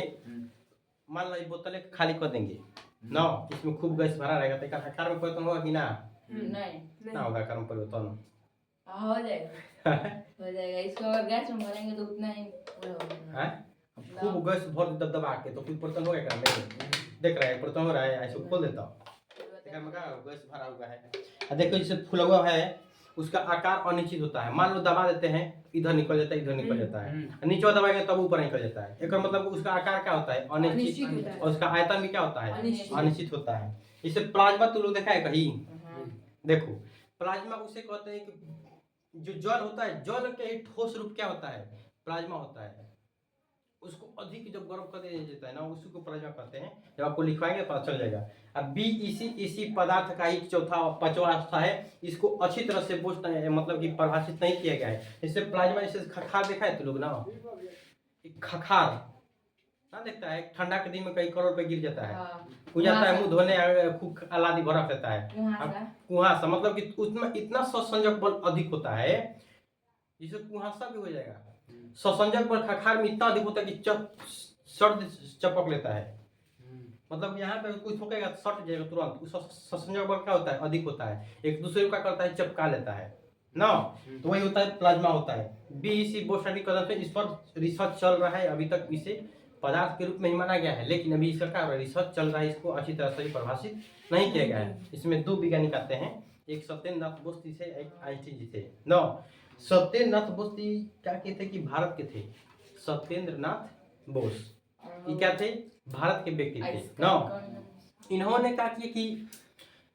मान लो ये बोतल खाली कर देंगे ना, इसमें खूब गैस भरा रहेगा तो आकार में परिवर्तन होगा कि ना? नहीं ना होगा आकार में परिवर्तन। हो जाएगा हो जाएगा। इसको अगर गैस में भरेंगे तो उतना ही है, खूब गैस भर दे दबा के तो कुछ परिवर्तन होगा क्या? नहीं देख रहा है परिवर्तन हो रहा है, ऐसे खोल देता हूँ में क्या गैस भरा हुआ है। देखो जैसे फुलौआ है उसका आकार अनिश्चित होता है, मान लो दबा देते हैं इधर निकल जाता है, इधर निकल जाता है, नीचे दबाएंगे तब ऊपर निकल जाता है। एक मतलब उसका आकार क्या होता है? अनिश्चित, और उसका आयतन भी क्या होता है? अनिश्चित होता है। इसे प्लाज्मा तुम लोग देखा है कहीं? देखो प्लाज्मा उसे कहते हैं कि जो जल होता है, जल के ठोस रूप क्या होता है? प्लाज्मा होता है। उसको अधिक जब गर्म कर दिया जाता है ना, उसी को प्लाज्मा कहते हैं। जब आपको लिखवाएंगे पता चल जाएगा। अब बी इसी पदार्थ का ही चौथा पांचवा अवस्था है। इसको अच्छी तरह से मतलब कि परिभाषित नहीं किया गया है। जैसे प्लाज्मा, जैसे खखार देखा है तो लोग ना, खखार ना देखता है, ठंडा के दिन में कई करोड़ पे गिर जाता है, हो जाता है, मुंह धोने अलादी भर रख देता है, कुहासा, मतलब कि उसमें इतना संसंजक बल अधिक होता है जिससे कुहासा भी हो जाएगा। संसंजक बल खखार में इतना अधिक होता है कि सर्द चपक लेता है, मतलब यहाँ पे कोई ठोकेगा सट जाएगा तुरंत। संसंजक बल क्या होता है? अधिक होता है, एक दूसरे को क्या करता है? चिपका लेता है ना। तो वही होता है, प्लाज्मा होता है। बीईसी बोस्टॉनिक कदम से इस पर रिसर्च चल रहा है। अभी तक इसे पदार्थ के रूप में ही माना गया है, लेकिन अभी इसका क्या रिसर्च चल रहा है, इसको अच्छी तरह से परिभाषित नहीं किया गया है। इसमें दो वैज्ञानिक आते हैं, एक सत्येंद्र नाथ बोस जी थे, एक आइंस्टीन जी थे ना। सत्येंद्र नाथ बोस जी क्या कहते कि भारत के थे? सत्येंद्र नाथ बोस ये क्या थे? भारत के व्यक्ति थे ना। इन्होंने क्या किया कि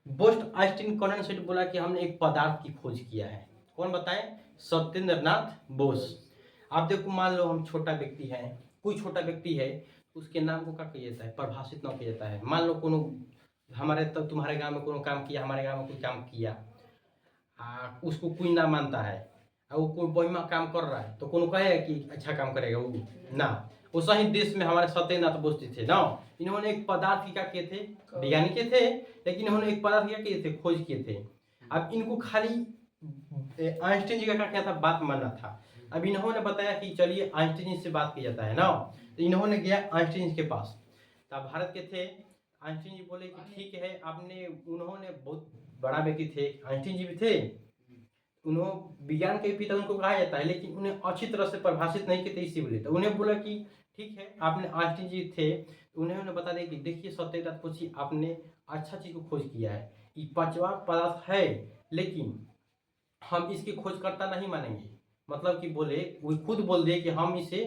बोस्ट आइंस्टीन कंडेंसेट बोला कि हमने एक पदार्थ की खोज किया है। कौन बताए? सत्येंद्र नाथ बोस। आप देखो मान लो हम छोटा व्यक्ति है, कोई छोटा व्यक्ति है, उसके नाम को क्या किया जाता है? परिभाषित न किया जाता है। मान लो कोनो हमारे तुम्हारे गांव में कोनो काम किया, हमारे गांव में कोई काम किया, उसको कोई ना मानता है, और वो कोई बढ़िया काम कर रहा है तो कोनो कहेगा कि अच्छा काम करेगा वो ना। वो सही देश में हमारे सत्येंद्र नाथ बोस थे ना। इन्होंने एक पदार्थ की क्या किए थे? वैज्ञानिक थे, लेकिन इन्होंने एक पदार्थ क्या किए थे? खोज किए थे। अब इनको खाली आइंस्टीन जी का क्या था? बात मानना था। अब इन्होंने बताया कि चलिए आइंस्टीन जी से बात की जाता है ना, तो इन्होंने गया आइंस्टीन जी के पास। तब भारत के थे, आइंस्टीन जी बोले कि ठीक है आपने, उन्होंने बहुत बड़ा व्यक्ति थे, आइंस्टीन जी भी थे, उन्होंने विज्ञान के पिता उनको कहा जाता है, लेकिन उन्हें अच्छी तरह से परिभाषित नहीं किए थे, इसी बोले। तो उन्हें बोला कि ठीक है आपने, आइंस्टीन जी थे तो उन्हें बता दें कि देखिए सत्येंद्र नाथ बोस आपने अच्छा चीज को खोज किया है, ये पांचवा पदार्थ है, लेकिन हम इसकी खोजकर्ता नहीं मानेंगे। मतलब कि बोले, वो खुद बोल दिए कि हम इसे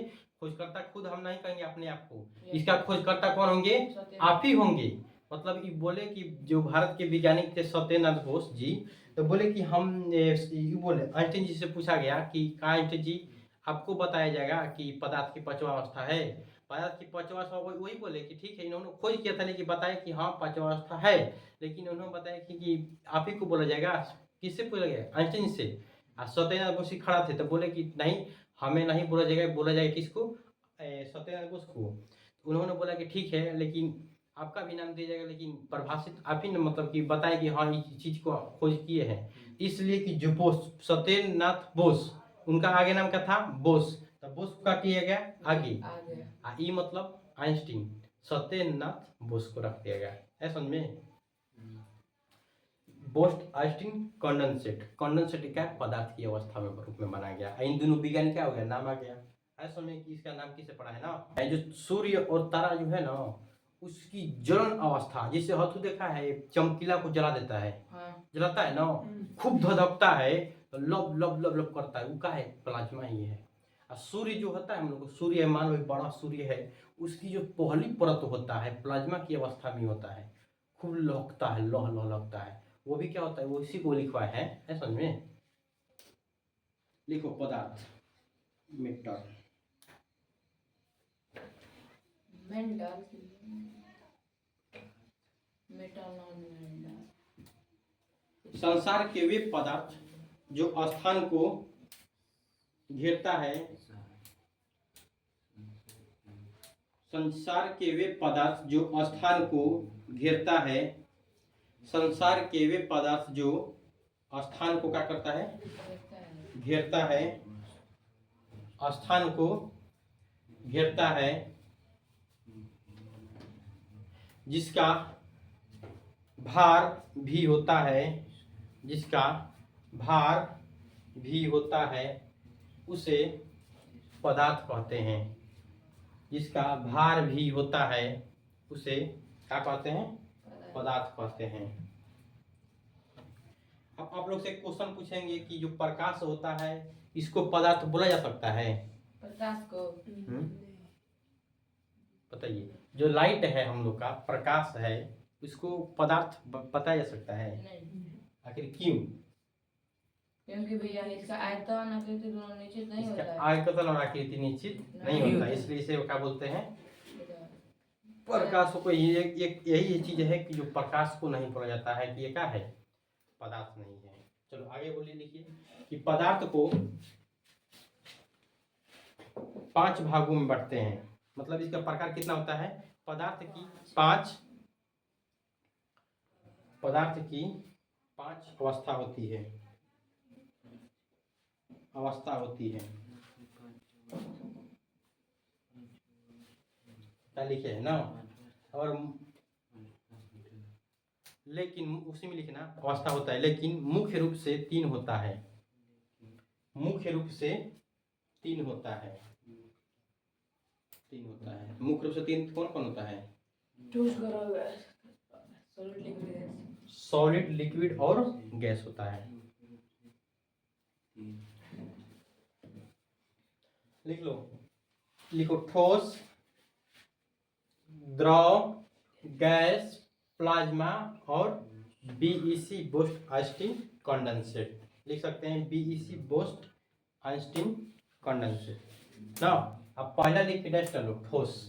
खोजकर्ता खुद हम नहीं कहेंगे अपने आप को, इसका खोजकर्ता कौन होंगे? आप ही होंगे। मतलब ये बोले कि जो भारत के वैज्ञानिक थे सत्येंद्र नाथ बोस जी, तो बोले कि हम ये बोले, आइंस्टीन जी से पूछा गया कि आइंस्टीन जी आपको बताया जाएगा कि पदार्थ की पांचवा अवस्था है। पदार्थ की पांचवा अवस्था वही बोले कि ठीक है, इन्होंने खोज किया था, लेकिन बताया कि हाँ पांचवा अवस्था है, लेकिन उन्होंने बताया कि आप ही को बोला जाएगा। किससे पूछा गया? आइंस्टीन से। सत्येंद्र नाथ बोस खड़ा थे तो बोले कि नहीं, हमें नहीं बोला जाएगा, बोला जाएगा किसको? सत्येंद्र नाथ बोस को। उन्होंने बोला कि ठीक है, लेकिन आपका भी नाम दिया जाएगा, लेकिन परिभाषित आप ही ने मतलब कि बताएं कि हाँ इस चीज को खोज किए हैं। इसलिए कि जो बोस सत्येंद्रनाथ बोस, उनका आगे नाम क्या था? बोस। तो बोस का किया गया आगे। ई मतलब आइंस्टीन, सत्येंद्रनाथ बोस को रख दिया गया है। समझ में? बोस्ट आइंस्टीन कंडेंसेट, कंडेंसेट क्या पदार्थ की अवस्था में रूप में बनाया गया। इन दोनों विज्ञान क्या हो गया, नाम आ गया। ऐसा में कि इसका नाम किसे पड़ा है ना, जो सूर्य और तारा जो है ना, उसकी ज्वलन अवस्था, जिसे हथु देखा है चमकीला को जला देता है, जलाता है ना, खूब धधकता है, तो लब लब लब लब करता है, वो क्या है? प्लाज्मा ही है। और सूर्य जो होता है, हम लोग सूर्य है, मान लो बड़ा सूर्य है, उसकी जो पहली परत होता है प्लाज्मा की अवस्था में होता है, खूब लहकता है, लह लह लगता है, वो भी क्या होता है? वो इसी को लिखवा है। समझ में? लिखो पदार्थ, मेटल, संसार के वे पदार्थ जो स्थान को घेरता है, संसार के वे पदार्थ जो स्थान को घेरता है, संसार के वे पदार्थ जो स्थान को क्या करता है? घेरता है, स्थान को घेरता है, जिसका भार भी होता है, जिसका भार भी होता है, उसे पदार्थ कहते हैं। जिसका भार भी होता है उसे क्या कहते हैं? पदार्थ कहते हैं। अब आप लोग से क्वेश्चन पूछेंगे कि जो प्रकाश होता है इसको पदार्थ बोला जा सकता है? प्रकाश को बताइए, जो लाइट है हम लोग का प्रकाश है, इसको पदार्थ बताया जा सकता है? आखिर क्यों? क्योंकि भैया इसका आयतन आकृति दोनों निश्चित नहीं होता है। आयतन और आकृति निश्चित नहीं होता, इसलिए इसे क्या बोलते हैं? प्रकाश को। यही चीज है कि जो प्रकाश को नहीं बोला जाता है कि ये क्या है? पदार्थ नहीं है। चलो आगे बोलिए, लिखिए कि पदार्थ को 5 भागों में बांटते हैं। मतलब इसका प्रकार कितना होता है? पदार्थ की 5 अवस्था होती है, अवस्था होती है। क्या लिखे है ना? और लेकिन उसी में लिखना अवस्था होता है, लेकिन मुख्य रूप से 3 होता है। मुख्य रूप से 3 होता है, 3 होता है। मुख्य रूप से 3 कौन कौन होता है? सॉलिड, लिक्विड और गैस होता है। लिख लो, लिखो ठोस, द्रव, गैस, प्लाज्मा और बीईसी बोस्ट आइंस्टीन कंडेंसेट। लिख सकते हैं बीईसी बोस्ट आइंस्टीन कंडेंसेट ना। अब पहला लिख के नेक्स्ट कर लो, ठोस।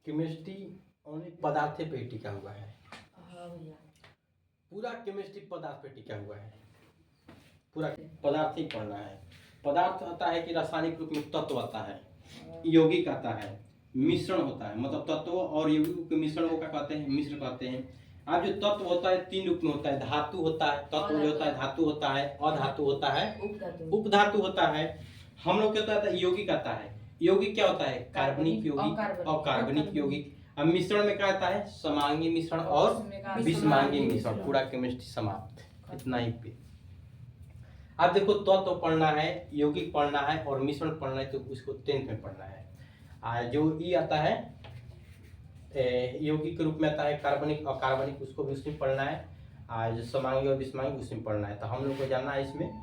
केमिस्ट्री ओनली पदार्थ पे ही टिका हुआ है। पूरा केमिस्ट्री पदार्थ पे टिका हुआ है, पूरा पदार्थ ही पढ़ना है। पदार्थ आता है कि रासायनिक रूप में तत्व आता है, यौगिक आता है, मिश्रण होता है, मतलब तत्व और यौगिक के मिश्रण को क्या कहते हैं? मिश्र कहते हैं। अब जो तत्व होता है 3 रूप में होता है। धातु होता है, तत्व जो होता है धातु होता है, अधातु होता है, उपधातु होता है। हम लोग क्या होता है? यौगिक आता है। यौगिक क्या होता है? कार्बनिक यौगिक, अकार्बनिक यौगिक। अब मिश्रण में क्या आता है? समांगी मिश्रण और विषमांगी मिश्रण। पूरा केमिस्ट्री समाप्त, इतना ही पे। अब देखो तत्व पढ़ना है, यौगिक पढ़ना है और मिश्रण पढ़ना है, तो उसको 10th में पढ़ना है। जो ई आता है यौगिक के रूप में आता है, कार्बनिक और कार्बनिक, उसको भी उसमें पढ़ना है। जो समांगी और विषमांगी उसमें पढ़ना है। तो हम लोग को जानना है इसमें,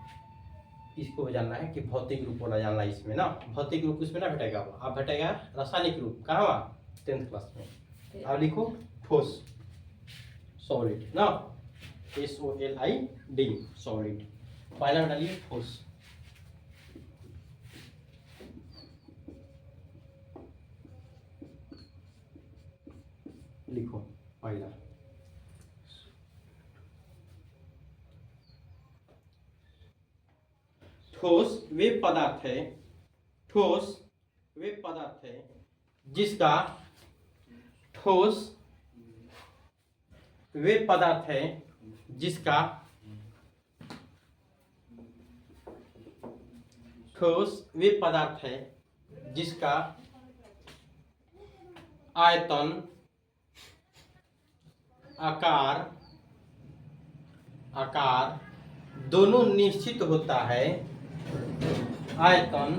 इसको जानना है कि भौतिक रूप वाला जानना है इसमें ना। भौतिक रूप उसमें ना भेटेगा, अब भेटेगा रासायनिक रूप। कहाँ हुआ? 10th क्लास में। अब लिखो ठोस, सॉलिड ना। SOLID solid. पहला में डालिए ठोस। लिखो पहला ठोस वे पदार्थ है, ठोस वे पदार्थ है जिसका ठोस वे पदार्थ है जिसका ठोस वे पदार्थ है जिसका आयतन आकार दोनों निश्चित होता है। आयतन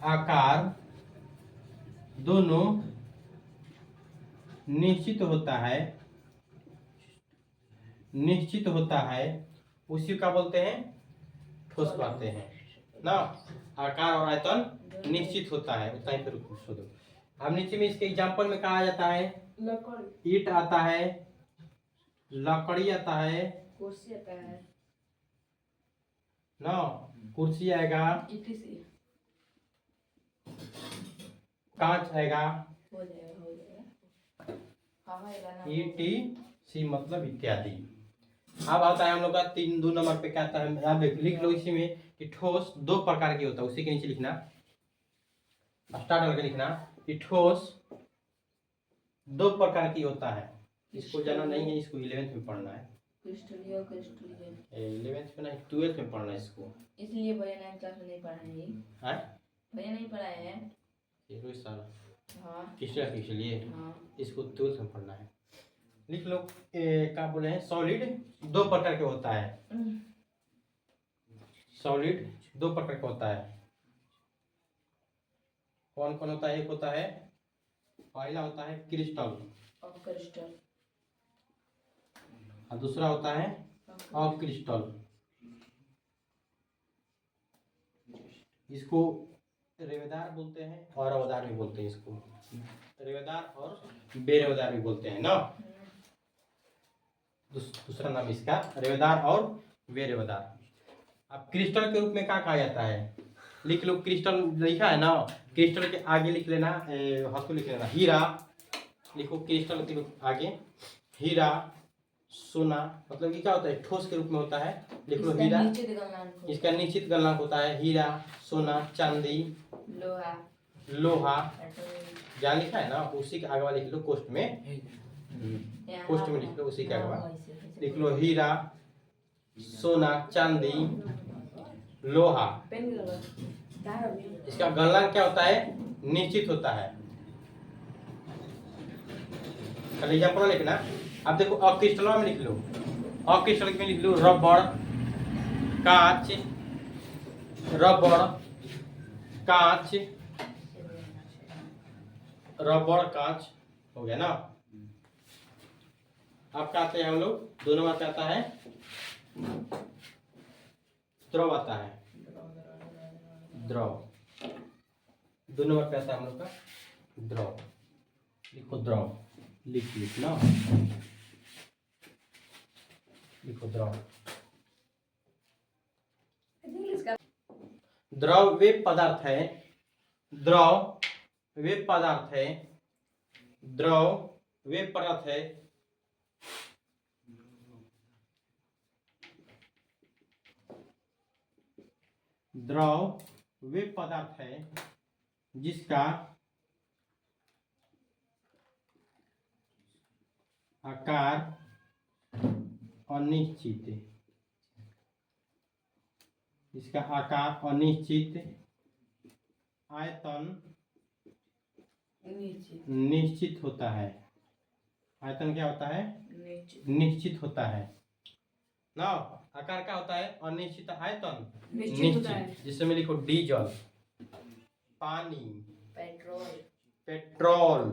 आकार दोनों निश्चित होता है उसी का बोलते हैं ठोस कहते हैं ना। आकार और आयतन निश्चित होता है, उतना ही फिर दो। अब नीचे में इसके एग्जाम्पल में कहा जाता है लकड़ी, ईंट आता है, लकड़ी आता है, कुर्सी आता है ना, कुर्सी आएगा, कांच आएगा, हो जाएगा ETC मतलब इत्यादि। अब आता है हम लोग का 2 नंबर पे क्या आता है, आप लिख लो इसी में कि ठोस 2 प्रकार की होता है। उसी के नीचे लिखना, स्टार्ट करके लिखना कि ठोस 2 प्रकार की होता है। इसको जाना नहीं है, इसको 11th में पढ़ना है। क्रिस्टलीय और क्रिस्टलीय 11th में नहीं, 12th में पढ़ना है इसको। इसलिए भैया 9 क्लास में नहीं पढ़ाए हैं। हैं? भैया नहीं पढ़ाए हैं। ये सारा हाँ क्रिस्टल के लिए हाँ इसको 12th में पढ़ना है। लिख लो क्या बोले हैं, सॉलिड 2 प्रकार के होता है। सॉलिड 2 प्रकार का होता है। कौन कौन होता है? एक होता है, पहला होता है क्रिस्टल और दूसरा होता है अक्रिस्टल। इसको रेवेदार बोलते हैं और अवदार भी बोलते हैं। इसको रेवेदार और बेरेवेदार भी बोलते हैं ना। दूसरा नाम इसका रेवेदार और बेरेवेदार। अब क्रिस्टल के रूप में क्या कहा जाता है, लिख लो। क्रिस्टल लिखा है ना, क्रिस्टल के आगे लिख लेना, हाथ को लिख लेना हीरा। लिखो क्रिस्टल के आगे हीरा, सोना, मतलब कि क्या होता है, ठोस के रूप में होता है। लिख लो हीरा, इसका निश्चित गलनांक होता है। हीरा, सोना, चांदी, लोहा जहाँ लिखा है ना उसी के आगे लिख लो कोष्ठ में, कोष्ठ में लिख लो, उसी के आगे लिख लो हीरा, सोना, चांदी, लोहा। इसका गलनांक क्या होता है, निश्चित होता है। खाली एग्जाम्पल लिखना। अब देखो अक्रिस्टल में लिख लो, अक्रिस्टल में लिख लो रबड़, कांच, रबड़, कांच, रबड़, कांच हो गया ना। अब क्या आते हैं हम लोग, 2 नंबर पे आता है द्रव आता है, द्रव। 2 नंबर पे आता है हम लोग का द्रव। लिखो द्रव, लिखना, लिखो द्रव। द्रव वे पदार्थ है, द्रव वे पदार्थ है, द्रव वे पदार्थ है द्रव वे पदार्थ है जिसका आकार अनिश्चित, इसका आकार अनिश्चित, आयतन निश्चित होता है। आयतन क्या होता है, निश्चित होता है ना। आकार क्या होता है, अनिश्चित, आयतन निश्चित। जिसमें लिखो डीजल, पानी, पेट्रोल,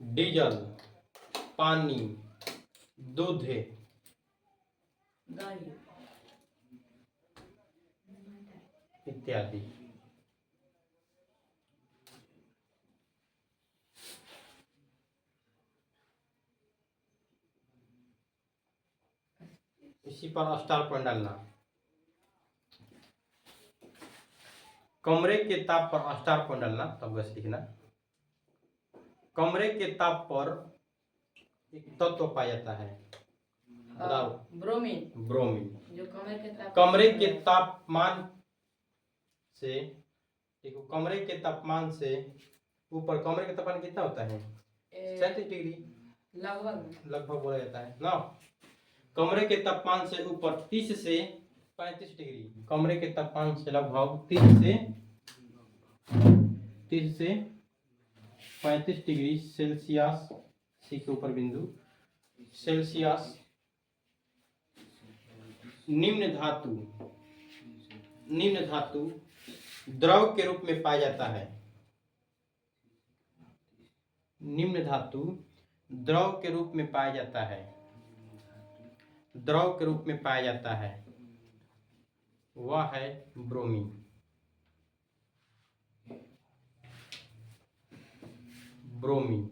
डीजल, पानी, दूध इत्यादि। इसी पर स्टार पॉइंट डालना। कमरे के ताप पर स्टार पॉइंट डालना, तब गैस लिखना। कमरे के ताप पर एक तत्व पाया जाता है, बताओ। ब्रोमीन। ब्रोमीन। जो कमरे के तापमान से, देखो कमरे के तापमान से ऊपर, कमरे का तापमान कितना होता है? 37 डिग्री लगभग बोला जाता है ना। कमरे के तापमान से ऊपर 30 से 35 डिग्री, कमरे के तापमान से लगभग 30 से 35 डिग्री सेल्सियस, सी के ऊपर बिंदु सेल्सियस, निम्न धातु द्रव के रूप में पाया जाता है। निम्न धातु द्रव के रूप में पाया जाता है, द्रव के रूप में पाया जाता है, वह है ब्रोमीन। ब्रोमीन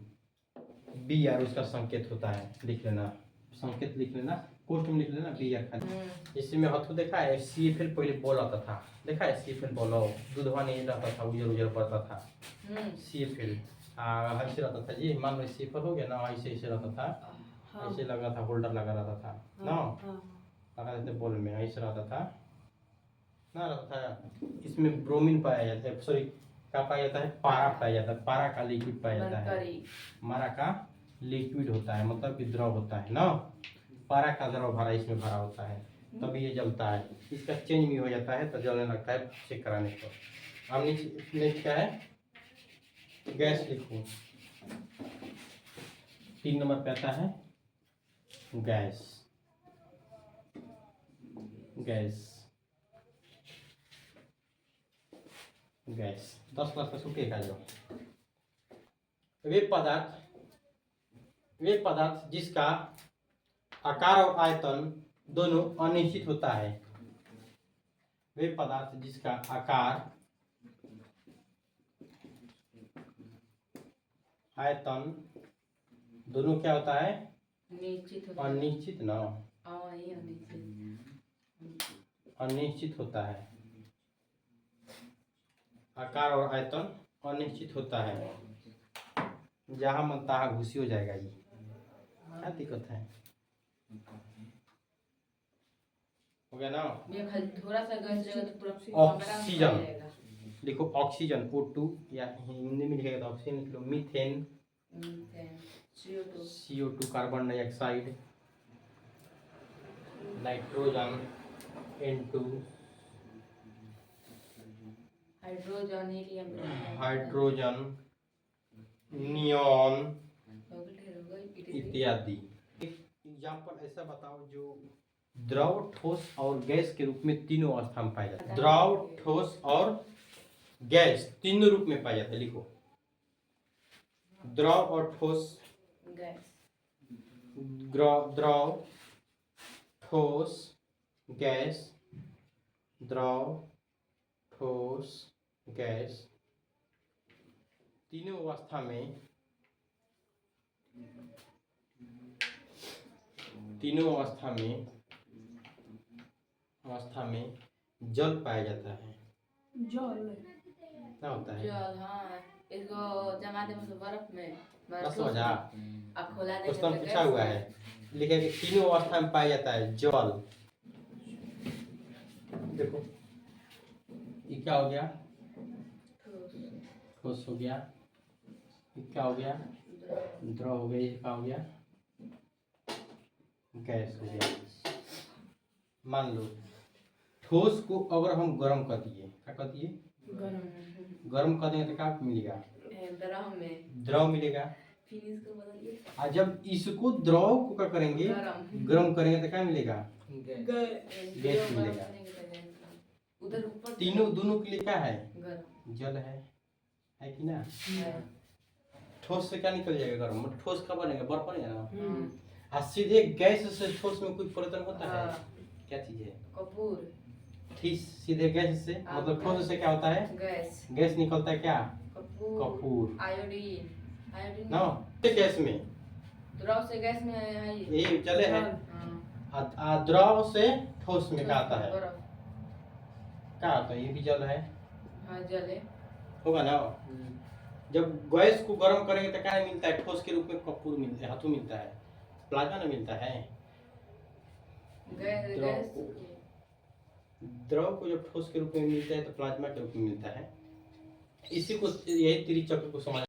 बी आर उसका संकेत होता है, लिख लेना, संकेत लिख लेना, पोस्ट में लिख लेना बी आर खाली। इसी में हथु देखा है, CFL पहले बॉल आता था, देखा है CFL बॉल, दूधवा नहीं रहता था, उजर पड़ता था। CFL ऐसे रहता था जी, मान लो CFL हो गया ना, ऐसे रहता था, ऐसे लगा था, होल्डर लगा रहता था ना, लगा देते बॉल में, ऐसे रहता था ना, रहता था। इसमें ब्रोमीन पाया जाता है, सॉरी क्या पाया जाता है? पारा पाया जाता है, पारा का लिक्विड पाया जाता है। मारा का लिक्विड होता है, मतलब कि द्रव होता है ना, पारा का द्रव भरा इसमें भरा होता है, तभी ये जलता है। इसका चेंज भी हो जाता है तो जलने लगता है चेक कराने को। अब नेक्स्ट क्या है? गैस लिखो, 3 नंबर पे आता है गैस। गैस 10 क्लास का छुट्टी का जो वे पदार्थ जिसका आकार और आयतन दोनों अनिश्चित होता है। वे पदार्थ जिसका आकार, आयतन दोनों क्या होता है? अनिश्चित ना, अनिश्चित होता है। आकार और आयतन अनिश्चित होता है। जहां मन तहाँ घुसी हो जाएगा, ये क्या दिक्कत है? हो गया ना? थोड़ा सा गैस जगह तो पूरा ऑक्सीजन लिखो, ऑक्सीजन O2, या हिंदी में लिखेगा तो ऑक्सीजन लिख लो। Methane, CO2 carbon dioxide, nitrogen N2, hydrogen, neon इत्यादि। एग्जाम्पल ऐसा बताओ जो द्रव, ठोस और गैस के रूप में तीनों अवस्था में पाया जाता है। द्रव, ठोस और गैस तीनों रूप में पाया जाता है, लिखो। द्रव और ठोस, द्रव, ठोस, गैस, द्रव, ठोस, गैस, तीनों अवस्था में जल पाया जाता है। जल क्या होता है? जल, हाँ, इसको जमा दे मतलब बर्फ में, बस हो जा। खोला दे, क्वेश्चन पूछा हुआ है, लिखे कि तीनों अवस्था में पाया जाता है जल। देखो ये क्या हो गया? ठोस हो गया। ये क्या हो गया? द्रव हो गया। ये क्या हो गया? गैस हो गया। मान लो ठोस को अगर हम गर्म कर दिए, क्या कर दिए? गर्म कर देंगे तो क्या मिलेगा? द्रव मिलेगा। फिर इसको बदलिए, और जब इसको द्रव को क्या करेंगे? गर्म करेंगे तो क्या मिलेगा? गैस मिलेगा। उधर ऊपर तीनों, दोनों के लिए क्या है? जल है कि ना? ठोस से क्या निकल जाएगा? गर्म। ठोस कब बनेगा? बर्फ बनेगा ना। और सीधे गैस से ठोस में कोई परिवर्तन होता है? क्या चीज है? कपूर। ठीक, सीधे गैस से, मतलब ठोस से क्या होता है? गैस निकलता है क्या? कपूर। आयोडीन ना गैस में, द्रव से गैस में है ये चले हैं। द्रव से ठोस में क्या आता है? बर्फ। क्या आता है? ये भी जल है, हाँ जल है। होगा ना। जब गैस को गर्म करेंगे तो क्या मिलता है? ठोस के रूप में कपूर मिलता है, धातु मिलता है, प्लाज्मा ना मिलता है। गैस द्रव गैस को द्रव को जब ठोस के रूप में मिलता है तो प्लाज्मा के रूप में मिलता है। इसी को, यही त्रिचक्र को समझ